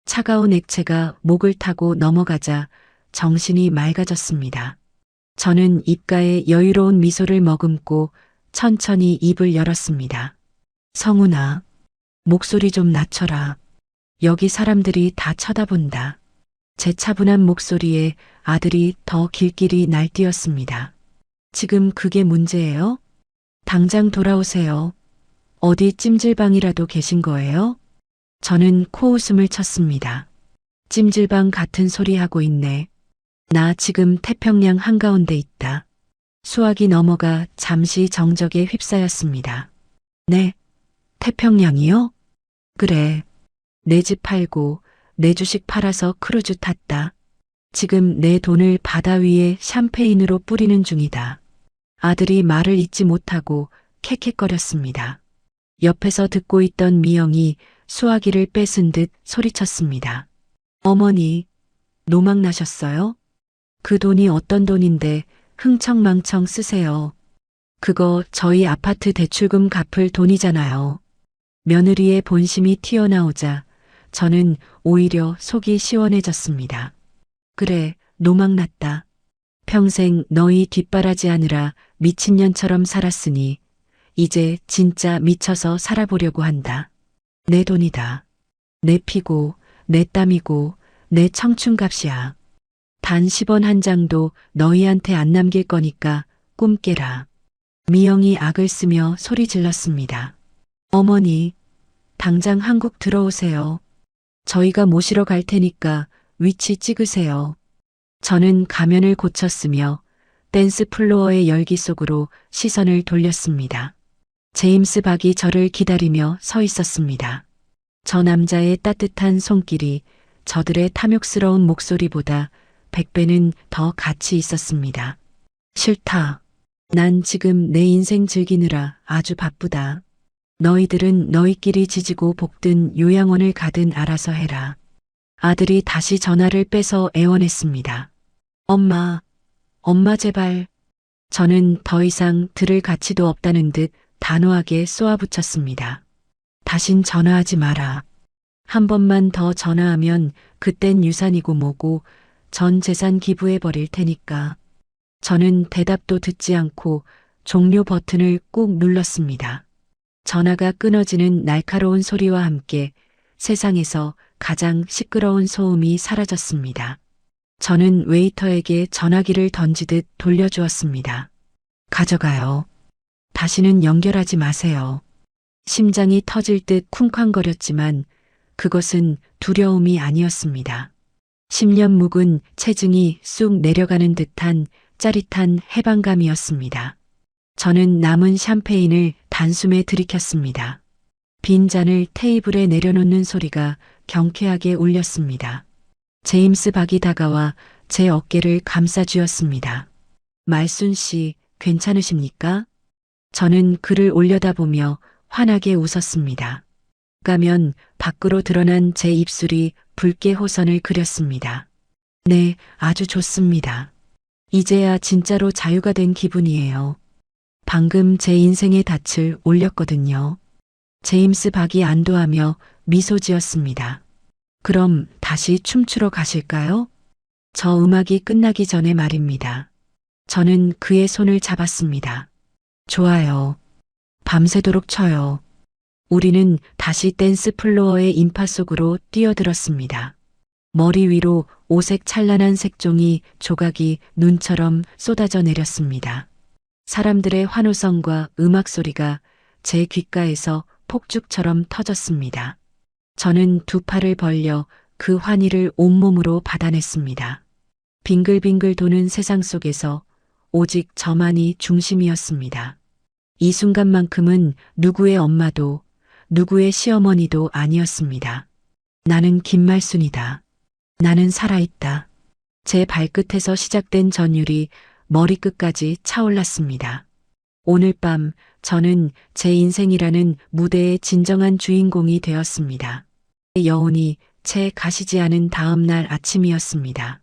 차가운 액체가 목을 타고 넘어가자 정신이 맑아졌습니다. 저는 입가에 여유로운 미소를 머금고 천천히 입을 열었습니다. 성훈아, 목소리 좀 낮춰라. 여기 사람들이 다 쳐다본다. 제 차분한 목소리에 아들이 더 길길이 날뛰었습니다. 지금 그게 문제예요? 당장 돌아오세요. 어디 찜질방이라도 계신 거예요? 저는 코웃음을 쳤습니다. 찜질방 같은 소리 하고 있네. 나 지금 태평양 한가운데 있다. 수화기 넘어가 잠시 정적에 휩싸였습니다. 네, 태평양이요? 그래, 내 집 팔고 내 주식 팔아서 크루즈 탔다. 지금 내 돈을 바다 위에 샴페인으로 뿌리는 중이다. 아들이 말을 잇지 못하고 캑캑거렸습니다. 옆에서 듣고 있던 미영이 수화기를 뺏은 듯 소리쳤습니다. 어머니, 노망 나셨어요? 그 돈이 어떤 돈인데 흥청망청 쓰세요. 그거 저희 아파트 대출금 갚을 돈이잖아요. 며느리의 본심이 튀어나오자 저는 오히려 속이 시원해졌습니다. 그래, 노망 났다. 평생 너희 뒷바라지하느라 미친년처럼 살았으니 이제 진짜 미쳐서 살아보려고 한다. 내 돈이다. 내 피고 내 땀이고 내 청춘값이야. 단 10원 한 장도 너희한테 안 남길 거니까 꿈 깨라. 미영이 악을 쓰며 소리 질렀습니다. 어머니, 당장 한국 들어오세요. 저희가 모시러 갈 테니까 위치 찍으세요. 저는 가면을 고쳤으며 댄스 플로어의 열기 속으로 시선을 돌렸습니다. 제임스 박이 저를 기다리며 서 있었습니다. 저 남자의 따뜻한 손길이 저들의 탐욕스러운 목소리보다 100배는 더 가치 있었습니다. 싫다. 난 지금 내 인생 즐기느라 아주 바쁘다. 너희들은 너희끼리 지지고 볶든 요양원을 가든 알아서 해라. 아들이 다시 전화를 빼서 애원했습니다. 엄마 제발. 저는 더 이상 들을 가치도 없다는 듯 단호하게 쏘아붙였습니다. 다신 전화하지 마라. 한 번만 더 전화하면 그땐 유산이고 뭐고 전 재산 기부해버릴 테니까. 저는 대답도 듣지 않고 종료 버튼을 꾹 눌렀습니다. 전화가 끊어지는 날카로운 소리와 함께 세상에서 가장 시끄러운 소음이 사라졌습니다. 저는 웨이터에게 전화기를 던지듯 돌려주었습니다. 가져가요. 다시는 연결하지 마세요. 심장이 터질 듯 쿵쾅거렸지만 그것은 두려움이 아니었습니다. 10년 묵은 체증이 쑥 내려가는 듯한 짜릿한 해방감이었습니다. 저는 남은 샴페인을 단숨에 들이켰습니다. 빈 잔을 테이블에 내려놓는 소리가 경쾌하게 울렸습니다. 제임스 박이 다가와 제 어깨를 감싸쥐었습니다. 말순 씨, 괜찮으십니까? 저는 그를 올려다보며 환하게 웃었습니다. 가면 밖으로 드러난 제 입술이 붉게 호선을 그렸습니다. 네, 아주 좋습니다. 이제야 진짜로 자유가 된 기분이에요. 방금 제 인생의 닻을 올렸거든요. 제임스 박이 안도하며 미소 지었습니다. 그럼 다시 춤추러 가실까요? 저 음악이 끝나기 전에 말입니다. 저는 그의 손을 잡았습니다. 좋아요. 밤새도록 쳐요. 우리는 다시 댄스 플로어의 인파 속으로 뛰어들었습니다. 머리 위로 오색 찬란한 색종이 조각이 눈처럼 쏟아져 내렸습니다. 사람들의 환호성과 음악 소리가 제 귓가에서 폭죽처럼 터졌습니다. 저는 두 팔을 벌려 그 환희를 온몸으로 받아냈습니다. 빙글빙글 도는 세상 속에서 오직 저만이 중심이었습니다. 이 순간만큼은 누구의 엄마도 누구의 시어머니도 아니었습니다. 나는 김말순이다. 나는 살아있다. 제 발끝에서 시작된 전율이 머리끝까지 차올랐습니다. 오늘 밤 저는 제 인생이라는 무대의 진정한 주인공이 되었습니다. 여운이 채 가시지 않은 다음 날 아침이었습니다.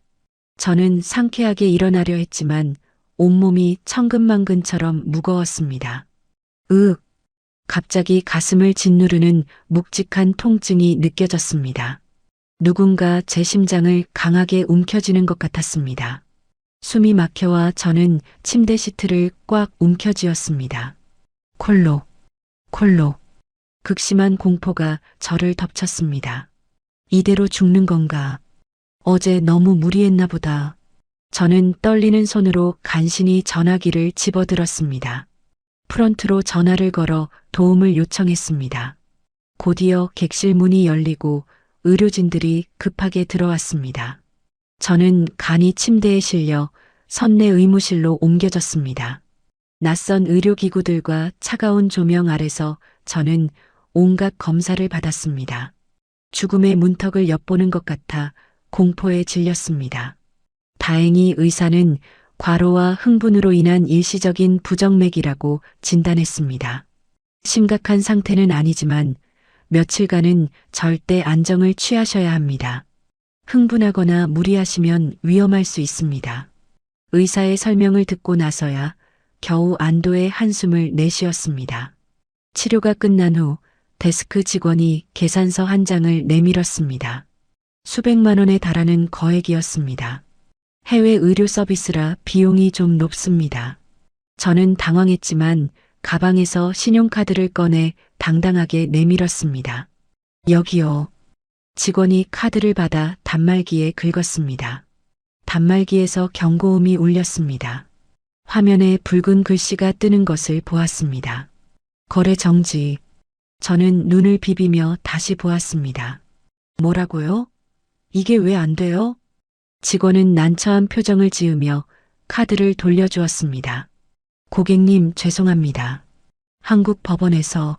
저는 상쾌하게 일어나려 했지만 온몸이 천근만근처럼 무거웠습니다. 갑자기 가슴을 짓누르는 묵직한 통증이 느껴졌습니다. 누군가 제 심장을 강하게 움켜쥐는 것 같았습니다. 숨이 막혀와 저는 침대 시트를 꽉 움켜쥐었습니다. 콜록, 콜록. 극심한 공포가 저를 덮쳤습니다. 이대로 죽는 건가? 어제 너무 무리했나 보다. 저는 떨리는 손으로 간신히 전화기를 집어들었습니다. 프런트로 전화를 걸어 도움을 요청했습니다. 곧이어 객실 문이 열리고 의료진들이 급하게 들어왔습니다. 저는 간이 침대에 실려 선내 의무실로 옮겨졌습니다. 낯선 의료기구들과 차가운 조명 아래서 저는 온갖 검사를 받았습니다. 죽음의 문턱을 엿보는 것 같아 공포에 질렸습니다. 다행히 의사는 과로와 흥분으로 인한 일시적인 부정맥이라고 진단했습니다. 심각한 상태는 아니지만 며칠간은 절대 안정을 취하셔야 합니다. 흥분하거나 무리하시면 위험할 수 있습니다. 의사의 설명을 듣고 나서야 겨우 안도의 한숨을 내쉬었습니다. 치료가 끝난 후 데스크 직원이 계산서 한 장을 내밀었습니다. 수백만 원에 달하는 거액이었습니다. 해외 의료 서비스라 비용이 좀 높습니다. 저는 당황했지만 가방에서 신용카드를 꺼내 당당하게 내밀었습니다. 여기요. 직원이 카드를 받아 단말기에 긁었습니다. 단말기에서 경고음이 울렸습니다. 화면에 붉은 글씨가 뜨는 것을 보았습니다. 거래 정지. 저는 눈을 비비며 다시 보았습니다. 뭐라고요? 이게 왜 안 돼요? 직원은 난처한 표정을 지으며 카드를 돌려주었습니다. 고객님, 죄송합니다. 한국 법원에서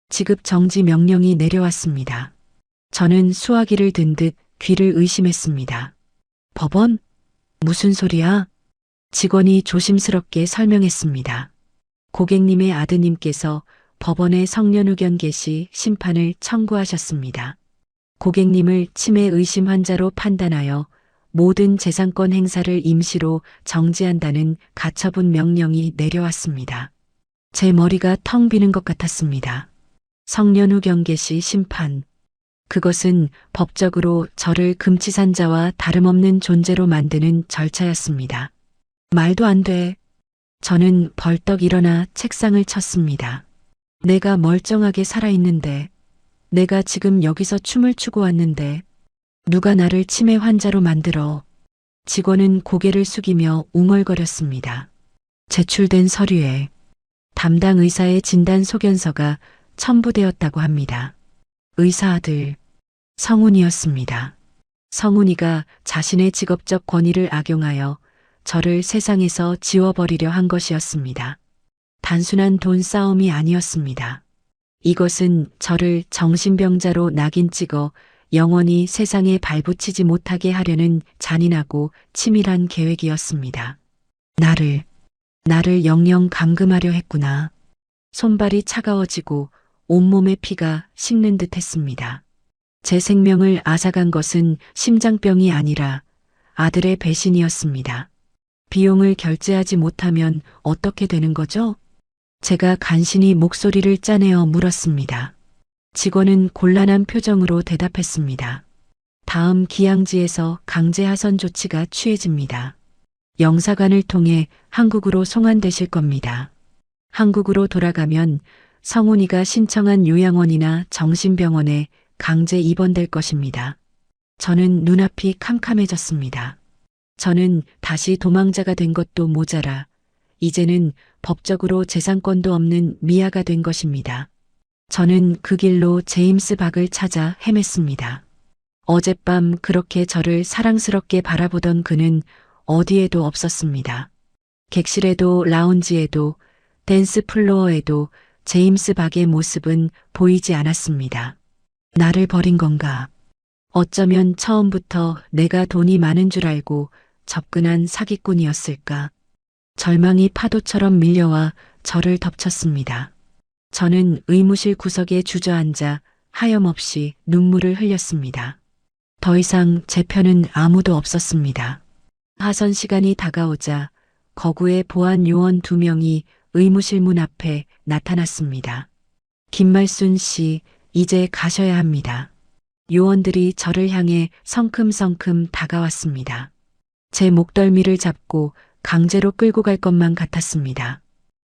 지급 정지 명령이 내려왔습니다. 저는 수화기를 든 듯 귀를 의심했습니다. 법원? 무슨 소리야? 직원이 조심스럽게 설명했습니다. 고객님의 아드님께서 법원에 성년후견 개시 심판을 청구하셨습니다. 고객님을 치매 의심 환자로 판단하여 모든 재산권 행사를 임시로 정지한다는 가처분 명령이 내려왔습니다. 제 머리가 텅 비는 것 같았습니다. 성년후견 개시 심판. 그것은 법적으로 저를 금치산자와 다름없는 존재로 만드는 절차였습니다. 말도 안 돼. 저는 벌떡 일어나 책상을 쳤습니다. 내가 멀쩡하게 살아있는데, 내가 지금 여기서 춤을 추고 왔는데, 누가 나를 치매 환자로 만들어. 직원은 고개를 숙이며 웅얼거렸습니다. 제출된 서류에 담당 의사의 진단 소견서가 첨부되었다고 합니다. 의사 아들 성훈이었습니다. 성훈이가 자신의 직업적 권위를 악용하여 저를 세상에서 지워버리려 한 것이었습니다. 단순한 돈 싸움이 아니었습니다. 이것은 저를 정신병자로 낙인 찍어 영원히 세상에 발붙이지 못하게 하려는 잔인하고 치밀한 계획이었습니다. 나를 영영 감금하려 했구나. 손발이 차가워지고 온몸의 피가 식는 듯 했습니다. 제 생명을 앗아간 것은 심장병이 아니라 아들의 배신이었습니다. 비용을 결제하지 못하면 어떻게 되는 거죠? 제가 간신히 목소리를 짜내어 물었습니다. 직원은 곤란한 표정으로 대답했습니다. 다음 기양지에서 강제하선 조치가 취해집니다. 영사관을 통해 한국으로 송환되실 겁니다. 한국으로 돌아가면 성훈이가 신청한 요양원이나 정신병원에 강제 입원될 것입니다. 저는 눈앞이 캄캄해졌습니다. 저는 다시 도망자가 된 것도 모자라 이제는 법적으로 재산권도 없는 미아가 된 것입니다. 저는 그 길로 제임스 박을 찾아 헤맸습니다. 어젯밤 그렇게 저를 사랑스럽게 바라보던 그는 어디에도 없었습니다. 객실에도 라운지에도 댄스 플로어에도 제임스 박의 모습은 보이지 않았습니다. 나를 버린 건가? 어쩌면 처음부터 내가 돈이 많은 줄 알고 접근한 사기꾼이었을까? 절망이 파도처럼 밀려와 저를 덮쳤습니다. 저는 의무실 구석에 주저앉아 하염없이 눈물을 흘렸습니다. 더 이상 제 편은 아무도 없었습니다. 하선 시간이 다가오자 거구의 보안 요원 2명이 의무실 문 앞에 나타났습니다. 김말순 씨, 이제 가셔야 합니다. 요원들이 저를 향해 성큼성큼 다가왔습니다. 제 목덜미를 잡고 강제로 끌고 갈 것만 같았습니다.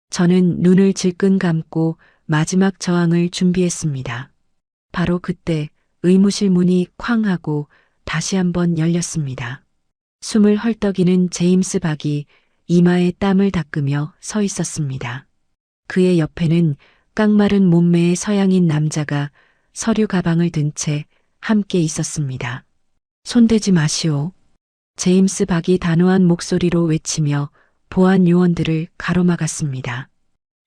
저는 눈을 질끈 감고 마지막 저항을 준비했습니다. 바로 그때 의무실 문이 쾅 하고 다시 한번 열렸습니다. 숨을 헐떡이는 제임스 박이 이마에 땀을 닦으며 서 있었습니다. 그의 옆에는 깡마른 몸매의 서양인 남자가 서류 가방을 든 채 함께 있었습니다. 손대지 마시오. 제임스 박이 단호한 목소리로 외치며 보안 요원들을 가로막았습니다.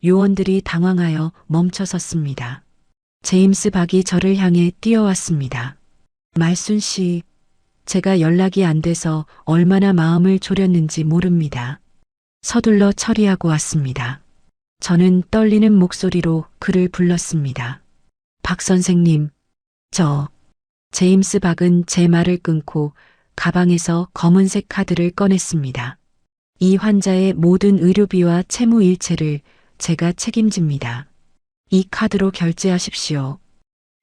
요원들이 당황하여 멈춰섰습니다. 제임스 박이 저를 향해 뛰어왔습니다. 말순 씨, 제가 연락이 안 돼서 얼마나 마음을 졸였는지 모릅니다. 서둘러 처리하고 왔습니다. 저는 떨리는 목소리로 그를 불렀습니다. 박 선생님, 제임스 박은 제 말을 끊고 가방에서 검은색 카드를 꺼냈습니다. 이 환자의 모든 의료비와 채무 일체를 제가 책임집니다. 이 카드로 결제하십시오.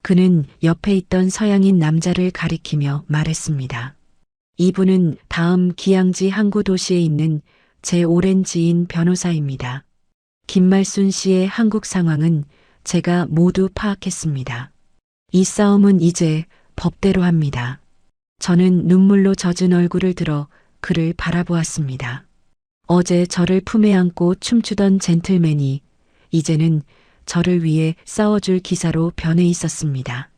그는 옆에 있던 서양인 남자를 가리키며 말했습니다. 이분은 다음 기양지 항구 도시에 있는 제 오랜 지인 변호사입니다. 김말순 씨의 한국 상황은 제가 모두 파악했습니다. 이 싸움은 이제 법대로 합니다. 저는 눈물로 젖은 얼굴을 들어 그를 바라보았습니다. 어제 저를 품에 안고 춤추던 젠틀맨이 이제는 저를 위해 싸워줄 기사로 변해 있었습니다.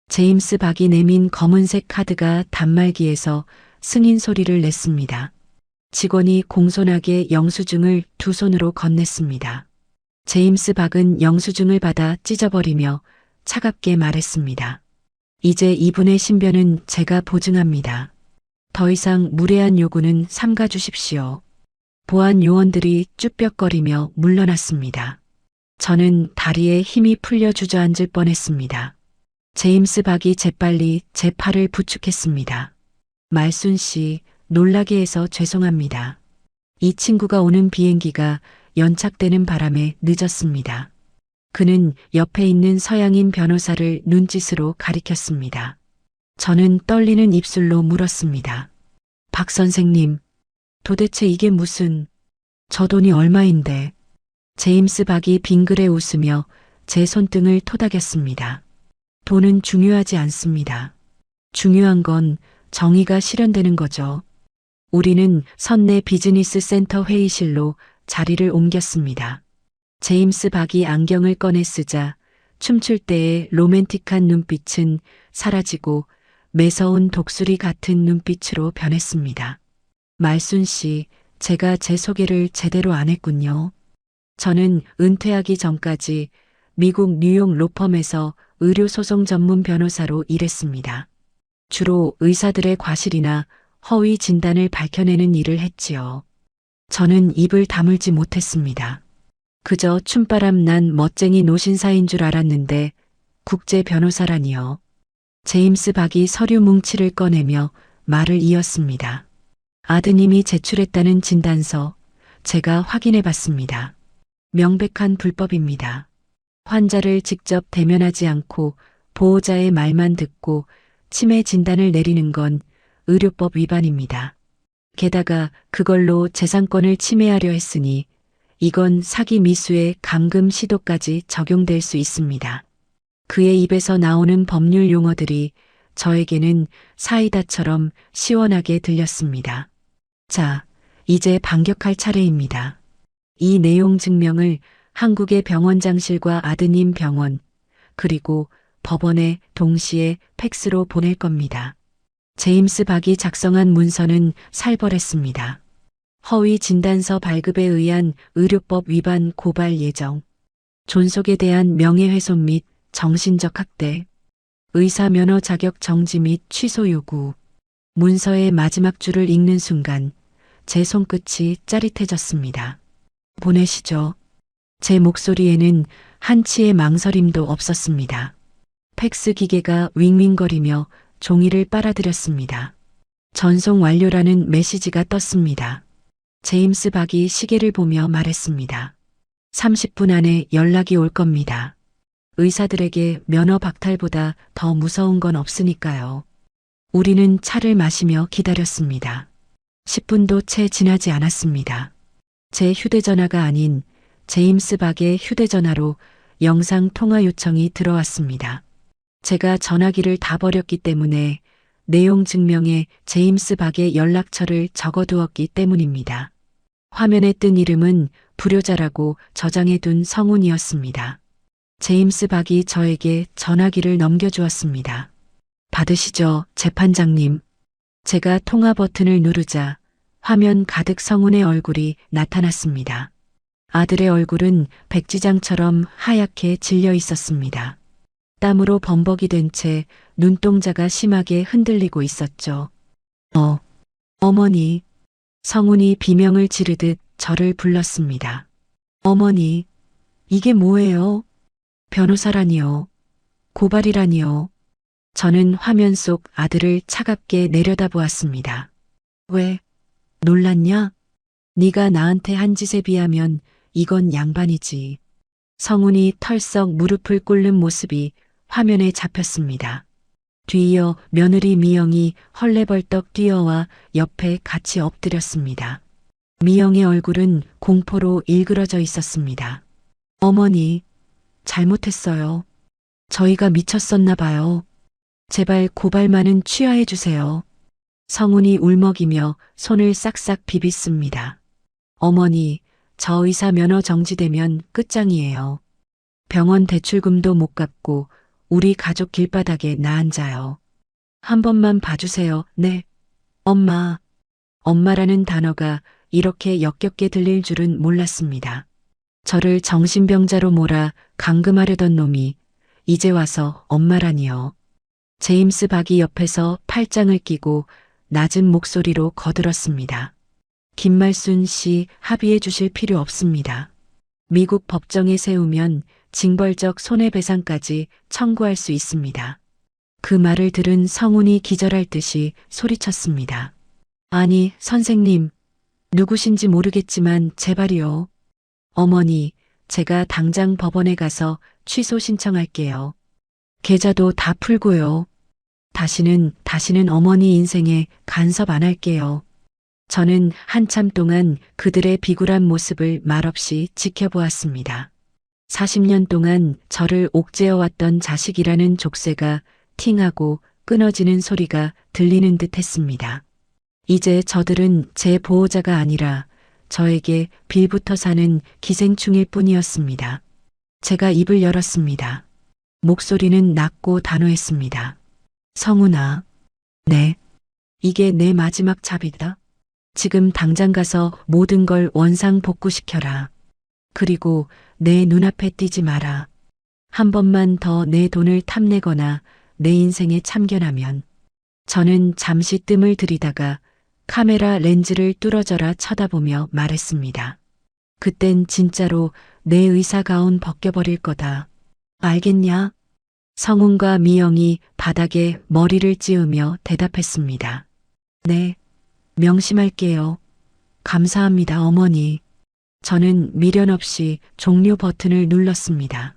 제임스 박이 내민 검은색 카드가 단말기에서 승인 소리를 냈습니다. 직원이 공손하게 영수증을 두 손으로 건넸습니다. 제임스 박은 영수증을 받아 찢어버리며 차갑게 말했습니다. 이제 이분의 신변은 제가 보증합니다. 더 이상 무례한 요구는 삼가 주십시오. 보안 요원들이 쭈뼛거리며 물러났습니다. 저는 다리에 힘이 풀려 주저앉을 뻔했습니다. 제임스 박이 재빨리 제 팔을 부축했습니다. 말순 씨, 놀라게 해서 죄송합니다. 이 친구가 오는 비행기가 연착되는 바람에 늦었습니다. 그는 옆에 있는 서양인 변호사를 눈짓으로 가리켰습니다. 저는 떨리는 입술로 물었습니다. 박 선생님, 도대체 이게 무슨... 저 돈이 얼마인데... 제임스 박이 빙그레 웃으며 제 손등을 토닥였습니다. 돈은 중요하지 않습니다. 중요한 건 정의가 실현되는 거죠. 우리는 선내 비즈니스 센터 회의실로 자리를 옮겼습니다. 제임스 박이 안경을 꺼내 쓰자 춤출 때의 로맨틱한 눈빛은 사라지고 매서운 독수리 같은 눈빛으로 변했습니다. 말순 씨, 제가 제 소개를 제대로 안 했군요. 저는 은퇴하기 전까지 미국 뉴욕 로펌에서 의료소송 전문 변호사로 일했습니다. 주로 의사들의 과실이나 허위 진단을 밝혀내는 일을 했지요. 저는 입을 다물지 못했습니다. 그저 춤바람 난 멋쟁이 노신사인 줄 알았는데 국제 변호사라니요. 제임스 박이 서류 뭉치를 꺼내며 말을 이었습니다. 아드님이 제출했다는 진단서 제가 확인해 봤습니다. 명백한 불법입니다. 환자를 직접 대면하지 않고 보호자의 말만 듣고 치매 진단을 내리는 건 의료법 위반입니다. 게다가 그걸로 재산권을 침해하려 했으니 이건 사기 미수의 감금 시도까지 적용될 수 있습니다. 그의 입에서 나오는 법률 용어들이 저에게는 사이다처럼 시원하게 들렸습니다. 자, 이제 반격할 차례입니다. 이 내용 증명을 한국의 병원장실과 아드님 병원, 그리고 법원에 동시에 팩스로 보낼 겁니다. 제임스 박이 작성한 문서는 살벌했습니다. 허위 진단서 발급에 의한 의료법 위반 고발 예정, 존속에 대한 명예훼손 및 정신적 학대, 의사 면허 자격 정지 및 취소 요구. 문서의 마지막 줄을 읽는 순간 제 손끝이 짜릿해졌습니다. 보내시죠. 제 목소리에는 한치의 망설임도 없었습니다. 팩스 기계가 윙윙거리며 종이를 빨아들였습니다. 전송 완료라는 메시지가 떴습니다. 제임스 박이 시계를 보며 말했습니다. 30분 안에 연락이 올 겁니다. 의사들에게 면허 박탈보다 더 무서운 건 없으니까요. 우리는 차를 마시며 기다렸습니다. 10분도 채 지나지 않았습니다. 제 휴대전화가 아닌 제임스 박의 휴대전화로 영상 통화 요청이 들어왔습니다. 제가 전화기를 다 버렸기 때문에 내용 증명에 제임스 박의 연락처를 적어두었기 때문입니다. 화면에 뜬 이름은 불효자라고 저장해둔 성운이었습니다. 제임스 박이 저에게 전화기를 넘겨주었습니다. 받으시죠, 재판장님. 제가 통화 버튼을 누르자 화면 가득 성운의 얼굴이 나타났습니다. 아들의 얼굴은 백지장처럼 하얗게 질려 있었습니다. 땀으로 범벅이 된 채 눈동자가 심하게 흔들리고 있었죠. 어머니. 성운이 비명을 지르듯 저를 불렀습니다. 어머니, 이게 뭐예요? 변호사라니요. 고발이라니요. 저는 화면 속 아들을 차갑게 내려다보았습니다. 왜? 놀랐냐? 네가 나한테 한 짓에 비하면 이건 양반이지. 성운이 털썩 무릎을 꿇는 모습이 화면에 잡혔습니다. 뒤이어 며느리 미영이 헐레벌떡 뛰어와 옆에 같이 엎드렸습니다. 미영의 얼굴은 공포로 일그러져 있었습니다. 어머니, 잘못했어요. 저희가 미쳤었나 봐요. 제발 고발만은 취하해 주세요. 성운이 울먹이며 손을 싹싹 비비습니다. 어머니, 저 의사 면허 정지되면 끝장이에요. 병원 대출금도 못 갚고 우리 가족 길바닥에 나앉아요. 한 번만 봐주세요. 네. 엄마. 엄마라는 단어가 이렇게 역겹게 들릴 줄은 몰랐습니다. 저를 정신병자로 몰아 감금하려던 놈이 이제 와서 엄마라니요. 제임스 박이 옆에서 팔짱을 끼고 낮은 목소리로 거들었습니다. 김말순 씨 합의해 주실 필요 없습니다. 미국 법정에 세우면 징벌적 손해배상까지 청구할 수 있습니다. 그 말을 들은 성운이 기절할 듯이 소리쳤습니다. 아니, 선생님, 누구신지 모르겠지만 제발이요. 어머니, 제가 당장 법원에 가서 취소 신청할게요. 계좌도 다 풀고요. 다시는 어머니 인생에 간섭 안 할게요. 저는 한참 동안 그들의 비굴한 모습을 말없이 지켜보았습니다. 40년 동안 저를 옥죄어왔던 자식이라는 족쇄가 팅하고 끊어지는 소리가 들리는 듯 했습니다. 이제 저들은 제 보호자가 아니라 저에게 빌부터 사는 기생충일 뿐이었습니다. 제가 입을 열었습니다. 목소리는 낮고 단호했습니다. 성훈아. 네. 이게 내 마지막 잡이다. 지금 당장 가서 모든 걸 원상복구시켜라. 그리고 내 눈앞에 띄지 마라. 한 번만 더 내 돈을 탐내거나 내 인생에 참견하면 저는 잠시 뜸을 들이다가 카메라 렌즈를 뚫어져라 쳐다보며 말했습니다. 그땐 진짜로 내 의사 가운 벗겨버릴 거다. 알겠냐? 성훈과 미영이 바닥에 머리를 찌우며 대답했습니다. 네, 명심할게요. 감사합니다, 어머니. 저는 미련 없이 종료 버튼을 눌렀습니다.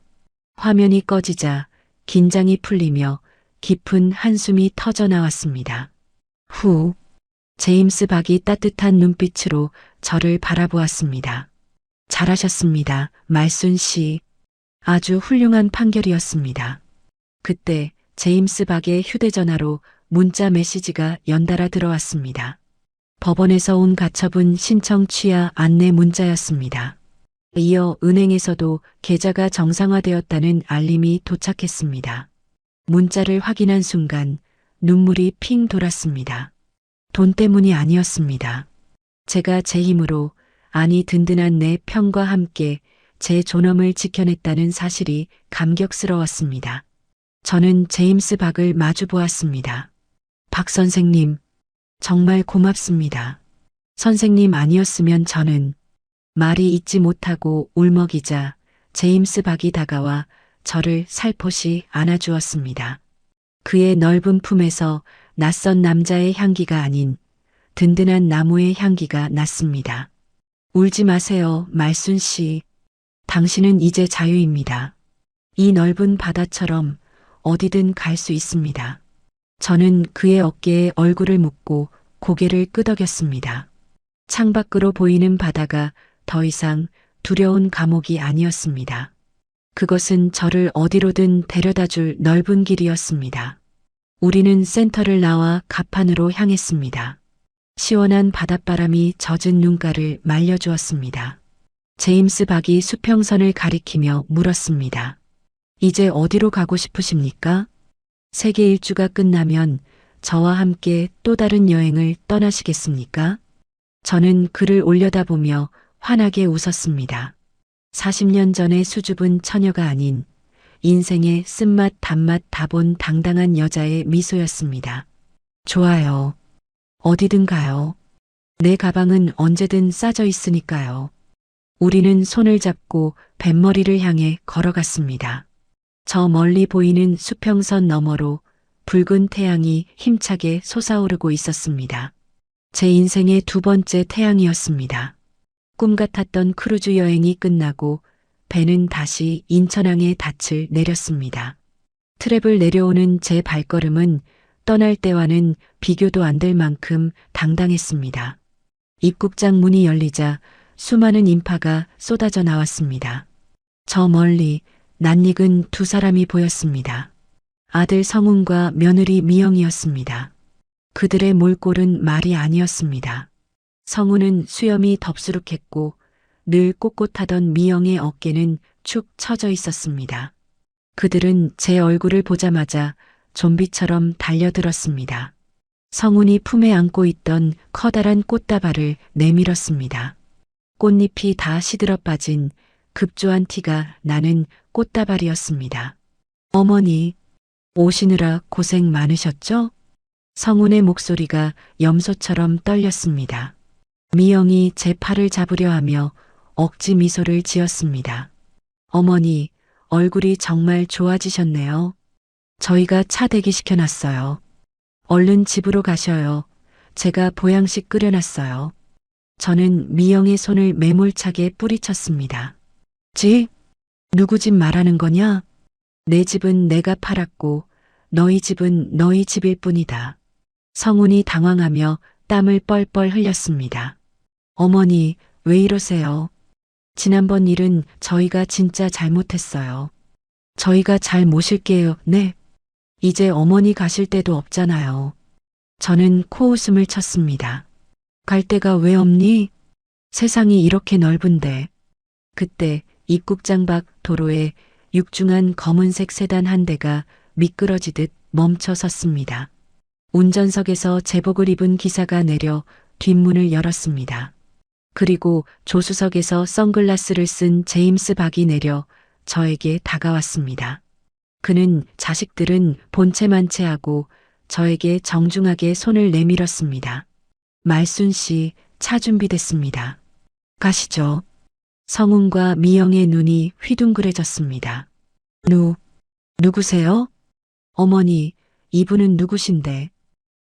화면이 꺼지자 긴장이 풀리며 깊은 한숨이 터져 나왔습니다. 후, 제임스 박이 따뜻한 눈빛으로 저를 바라보았습니다. 잘하셨습니다, 말순 씨. 아주 훌륭한 판결이었습니다. 그때 제임스 박의 휴대전화로 문자 메시지가 연달아 들어왔습니다. 법원에서 온 가처분 신청 취하 안내 문자였습니다. 이어 은행에서도 계좌가 정상화되었다는 알림이 도착했습니다. 문자를 확인한 순간 눈물이 핑 돌았습니다. 돈 때문이 아니었습니다. 제가 제 힘으로, 아니 든든한 내 편과 함께 제 존엄을 지켜냈다는 사실이 감격스러웠습니다. 저는 제임스 박을 마주 보았습니다. 박 선생님, 정말 고맙습니다. 선생님 아니었으면 저는 말이 잊지 못하고 울먹이자 제임스 박이 다가와 저를 살포시 안아주었습니다. 그의 넓은 품에서 낯선 남자의 향기가 아닌 든든한 나무의 향기가 났습니다. 울지 마세요, 말순 씨. 당신은 이제 자유입니다. 이 넓은 바다처럼 어디든 갈 수 있습니다. 저는 그의 어깨에 얼굴을 묻고 고개를 끄덕였습니다. 창밖으로 보이는 바다가 더 이상 두려운 감옥이 아니었습니다. 그것은 저를 어디로든 데려다줄 넓은 길이었습니다. 우리는 센터를 나와 갑판으로 향했습니다. 시원한 바닷바람이 젖은 눈가를 말려주었습니다. 제임스 박이 수평선을 가리키며 물었습니다. 이제 어디로 가고 싶으십니까? 세계 일주가 끝나면 저와 함께 또 다른 여행을 떠나시겠습니까? 저는 그를 올려다보며 환하게 웃었습니다. 40년 전의 수줍은 처녀가 아닌 인생의 쓴맛 단맛 다 본 당당한 여자의 미소였습니다. 좋아요. 어디든 가요. 내 가방은 언제든 싸져 있으니까요. 우리는 손을 잡고 뱃머리를 향해 걸어갔습니다. 저 멀리 보이는 수평선 너머로 붉은 태양이 힘차게 솟아오르고 있었습니다. 제 인생의 두 번째 태양이었습니다. 꿈 같았던 크루즈 여행이 끝나고 배는 다시 인천항의 닻을 내렸습니다. 트랩을 내려오는 제 발걸음은 떠날 때와는 비교도 안 될 만큼 당당했습니다. 입국장 문이 열리자 수많은 인파가 쏟아져 나왔습니다. 저 멀리 낯익은 두 사람이 보였습니다. 아들 성훈과 며느리 미영이었습니다. 그들의 몰골은 말이 아니었습니다. 성훈은 수염이 덥수룩했고 늘 꼿꼿하던 미영의 어깨는 축 처져 있었습니다. 그들은 제 얼굴을 보자마자 좀비처럼 달려들었습니다. 성훈이 품에 안고 있던 커다란 꽃다발을 내밀었습니다. 꽃잎이 다 시들어 빠진 급조한 티가 나는 꽃다발이었습니다. 어머니, 오시느라 고생 많으셨죠? 성훈의 목소리가 염소처럼 떨렸습니다. 미영이 제 팔을 잡으려 하며 억지 미소를 지었습니다. 어머니, 얼굴이 정말 좋아지셨네요. 저희가 차 대기시켜놨어요. 얼른 집으로 가셔요. 제가 보양식 끓여놨어요. 저는 미영의 손을 매몰차게 뿌리쳤습니다. 집? 누구 집 말하는 거냐? 내 집은 내가 팔았고 너희 집은 너희 집일 뿐이다. 성훈이 당황하며 땀을 뻘뻘 흘렸습니다. 어머니, 왜 이러세요? 지난번 일은 저희가 진짜 잘못했어요. 저희가 잘 모실게요. 네. 이제 어머니 가실 데도 없잖아요. 저는 코웃음을 쳤습니다. 갈 데가 왜 없니? 세상이 이렇게 넓은데. 그때 입국장 밖 도로에 육중한 검은색 세단 한 대가 미끄러지듯 멈춰 섰습니다. 운전석에서 제복을 입은 기사가 내려 뒷문을 열었습니다. 그리고 조수석에서 선글라스를 쓴 제임스 박이 내려 저에게 다가왔습니다. 그는 자식들은 본체만체하고 저에게 정중하게 손을 내밀었습니다. 말순 씨, 차 준비됐습니다. 가시죠. 성훈과 미영의 눈이 휘둥그레졌습니다. 누구세요? 어머니, 이분은 누구신데?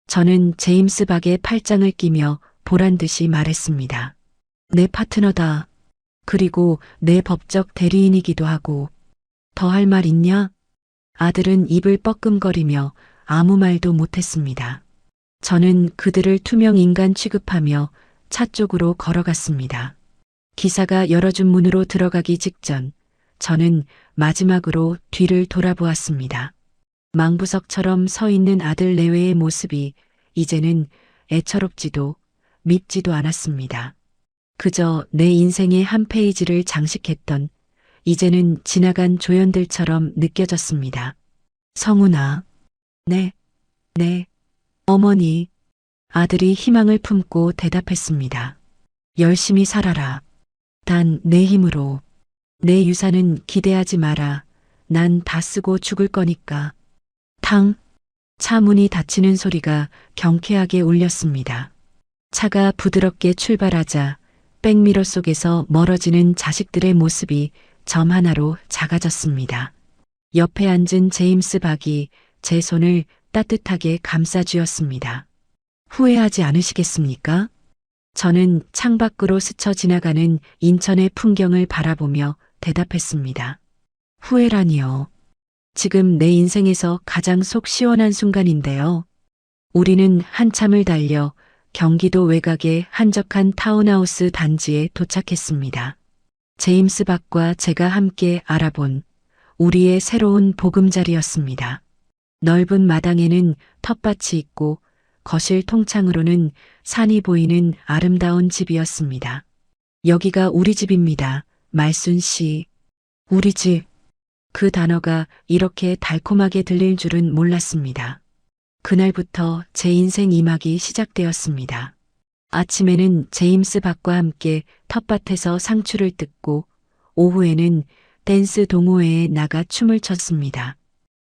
저는 제임스 박의 팔짱을 끼며 보란 듯이 말했습니다. 내 파트너다. 그리고 내 법적 대리인이기도 하고. 더 할 말 있냐? 아들은 입을 뻐끔거리며 아무 말도 못했습니다. 저는 그들을 투명 인간 취급하며 차 쪽으로 걸어갔습니다. 기사가 열어준 문으로 들어가기 직전 저는 마지막으로 뒤를 돌아보았습니다. 망부석처럼 서 있는 아들 내외의 모습이 이제는 애처롭지도 밉지도 않았습니다. 그저 내 인생의 한 페이지를 장식했던 이제는 지나간 조연들처럼 느껴졌습니다. 성훈아. 네. 어머니. 아들이 희망을 품고 대답했습니다. 열심히 살아라. 단 내 힘으로. 내 유산은 기대하지 마라. 난 다 쓰고 죽을 거니까. 탕. 차 문이 닫히는 소리가 경쾌하게 울렸습니다. 차가 부드럽게 출발하자 백미러 속에서 멀어지는 자식들의 모습이 점 하나로 작아졌습니다. 옆에 앉은 제임스 박이 제 손을 따뜻하게 감싸주었습니다. 후회하지 않으시겠습니까? 저는 창밖으로 스쳐 지나가는 인천의 풍경을 바라보며 대답했습니다. 후회라니요. 지금 내 인생에서 가장 속 시원한 순간인데요. 우리는 한참을 달려 경기도 외곽의 한적한 타운하우스 단지에 도착했습니다. 제임스 박과 제가 함께 알아본 우리의 새로운 보금자리였습니다. 넓은 마당에는 텃밭이 있고 거실 통창으로는 산이 보이는 아름다운 집이었습니다. 여기가 우리 집입니다. 말순 씨. 우리 집. 그 단어가 이렇게 달콤하게 들릴 줄은 몰랐습니다. 그날부터 제 인생 2막이 시작되었습니다. 아침에는 제임스 박과 함께 텃밭에서 상추를 뜯고 오후에는 댄스 동호회에 나가 춤을 췄습니다.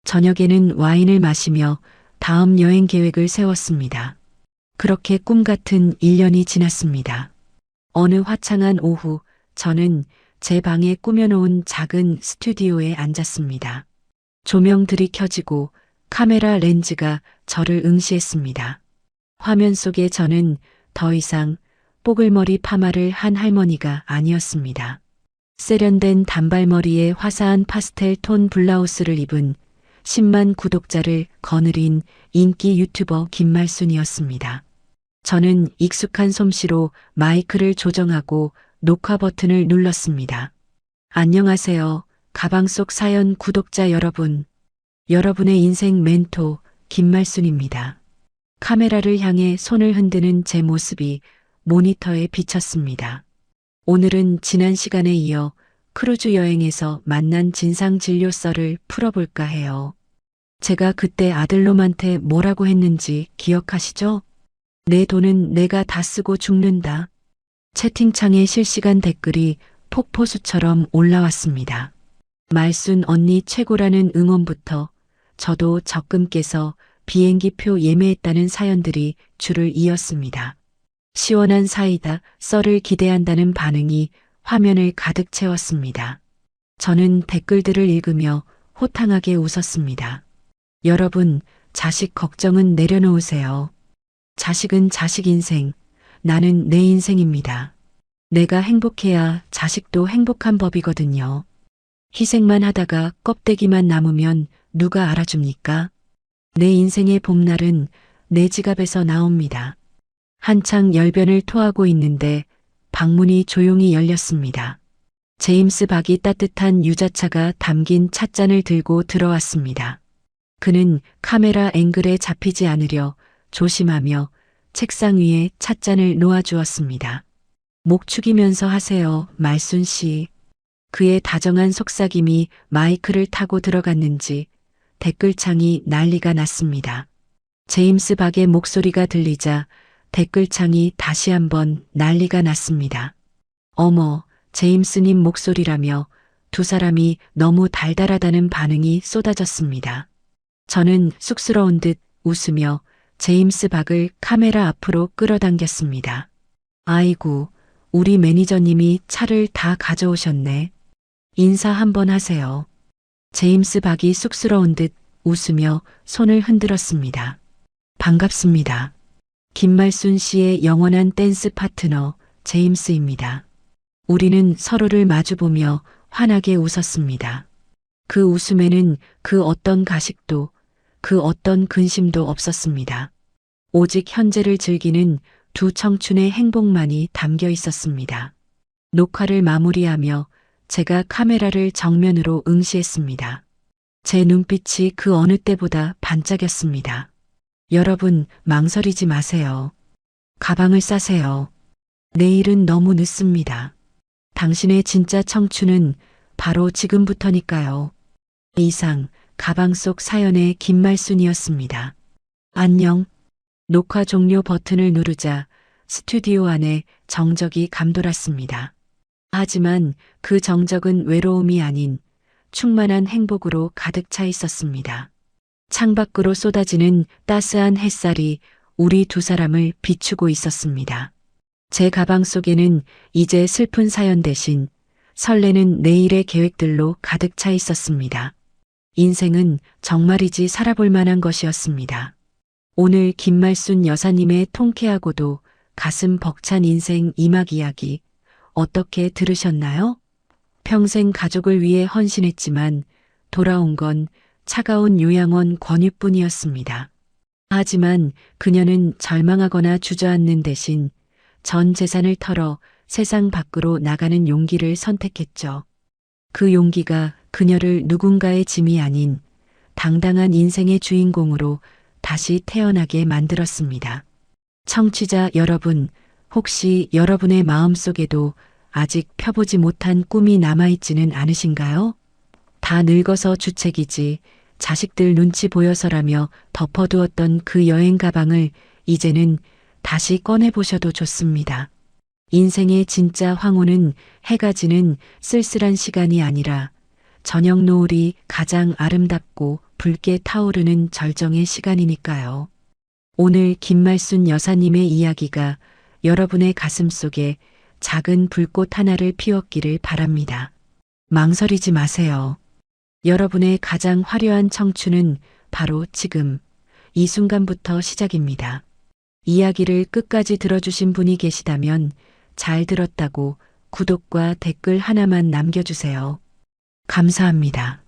저녁에는 와인을 마시며 다음 여행 계획을 세웠습니다. 그렇게 꿈 같은 1년이 지났습니다. 어느 화창한 오후 저는 제 방에 꾸며놓은 작은 스튜디오에 앉았습니다. 조명들이 켜지고 카메라 렌즈가 저를 응시했습니다. 화면 속에 저는 더 이상 뽀글머리 파마를 한 할머니가 아니었습니다. 세련된 단발머리에 화사한 파스텔 톤 블라우스를 입은 10만 구독자를 거느린 인기 유튜버 김말순이었습니다. 저는 익숙한 솜씨로 마이크를 조정하고 녹화 버튼을 눌렀습니다. 안녕하세요. 가방 속 사연 구독자 여러분. 여러분의 인생 멘토 김말순입니다. 카메라를 향해 손을 흔드는 제 모습이 모니터에 비쳤습니다. 오늘은 지난 시간에 이어 크루즈 여행에서 만난 진상 진료썰을 풀어볼까 해요. 제가 그때 아들놈한테 뭐라고 했는지 기억하시죠? 내 돈은 내가 다 쓰고 죽는다. 채팅창에 실시간 댓글이 폭포수처럼 올라왔습니다. 말순 언니 최고라는 응원부터 저도 적금 깨서 비행기표 예매했다는 사연들이 줄을 이었습니다. 시원한 사이다 썰을 기대한다는 반응이 화면을 가득 채웠습니다. 저는 댓글들을 읽으며 호탕하게 웃었습니다. 여러분, 자식 걱정은 내려놓으세요. 자식은 자식 인생, 나는 내 인생입니다. 내가 행복해야 자식도 행복한 법이거든요. 희생만 하다가 껍데기만 남으면 누가 알아줍니까? 내 인생의 봄날은 내 지갑에서 나옵니다. 한창 열변을 토하고 있는데 방문이 조용히 열렸습니다. 제임스 박이 따뜻한 유자차가 담긴 찻잔을 들고 들어왔습니다. 그는 카메라 앵글에 잡히지 않으려 조심하며 책상 위에 찻잔을 놓아주었습니다. 목 축이면서 하세요, 말순 씨. 그의 다정한 속삭임이 마이크를 타고 들어갔는지 댓글창이 난리가 났습니다. 제임스 박의 목소리가 들리자 댓글창이 다시 한번 난리가 났습니다. 어머, 제임스님 목소리라며 두 사람이 너무 달달하다는 반응이 쏟아졌습니다. 저는 쑥스러운 듯 웃으며 제임스 박을 카메라 앞으로 끌어당겼습니다. 아이고, 우리 매니저님이 차를 다 가져오셨네. 인사 한번 하세요. 제임스 박이 쑥스러운 듯 웃으며 손을 흔들었습니다. 반갑습니다. 김말순 씨의 영원한 댄스 파트너 제임스입니다. 우리는 서로를 마주보며 환하게 웃었습니다. 그 웃음에는 그 어떤 가식도 그 어떤 근심도 없었습니다. 오직 현재를 즐기는 두 청춘의 행복만이 담겨 있었습니다. 녹화를 마무리하며 제가 카메라를 정면으로 응시했습니다. 제 눈빛이 그 어느 때보다 반짝였습니다. 여러분, 망설이지 마세요. 가방을 싸세요. 내일은 너무 늦습니다. 당신의 진짜 청춘은 바로 지금부터니까요. 이상 가방 속 사연의 김말순이었습니다. 안녕. 녹화 종료 버튼을 누르자 스튜디오 안에 정적이 감돌았습니다. 하지만 그 정적은 외로움이 아닌 충만한 행복으로 가득 차 있었습니다. 창밖으로 쏟아지는 따스한 햇살이 우리 두 사람을 비추고 있었습니다. 제 가방 속에는 이제 슬픈 사연 대신 설레는 내일의 계획들로 가득 차 있었습니다. 인생은 정말이지 살아볼 만한 것이었습니다. 오늘 김말순 여사님의 통쾌하고도 가슴 벅찬 인생 이막 이야기 어떻게 들으셨나요? 평생 가족을 위해 헌신했지만 돌아온 건 차가운 요양원 권유뿐이었습니다. 하지만 그녀는 절망하거나 주저앉는 대신 전 재산을 털어 세상 밖으로 나가는 용기를 선택했죠. 그 용기가 그녀를 누군가의 짐이 아닌 당당한 인생의 주인공으로 다시 태어나게 만들었습니다. 청취자 여러분, 혹시 여러분의 마음속에도 아직 펴보지 못한 꿈이 남아있지는 않으신가요? 다 늙어서 주책이지 자식들 눈치 보여서라며 덮어두었던 그 여행 가방을 이제는 다시 꺼내보셔도 좋습니다. 인생의 진짜 황혼은 해가 지는 쓸쓸한 시간이 아니라 저녁 노을이 가장 아름답고 붉게 타오르는 절정의 시간이니까요. 오늘 김말순 여사님의 이야기가 여러분의 가슴 속에 작은 불꽃 하나를 피웠기를 바랍니다. 망설이지 마세요. 여러분의 가장 화려한 청춘은 바로 지금, 이 순간부터 시작입니다. 이야기를 끝까지 들어주신 분이 계시다면 잘 들었다고 구독과 댓글 하나만 남겨주세요. 감사합니다.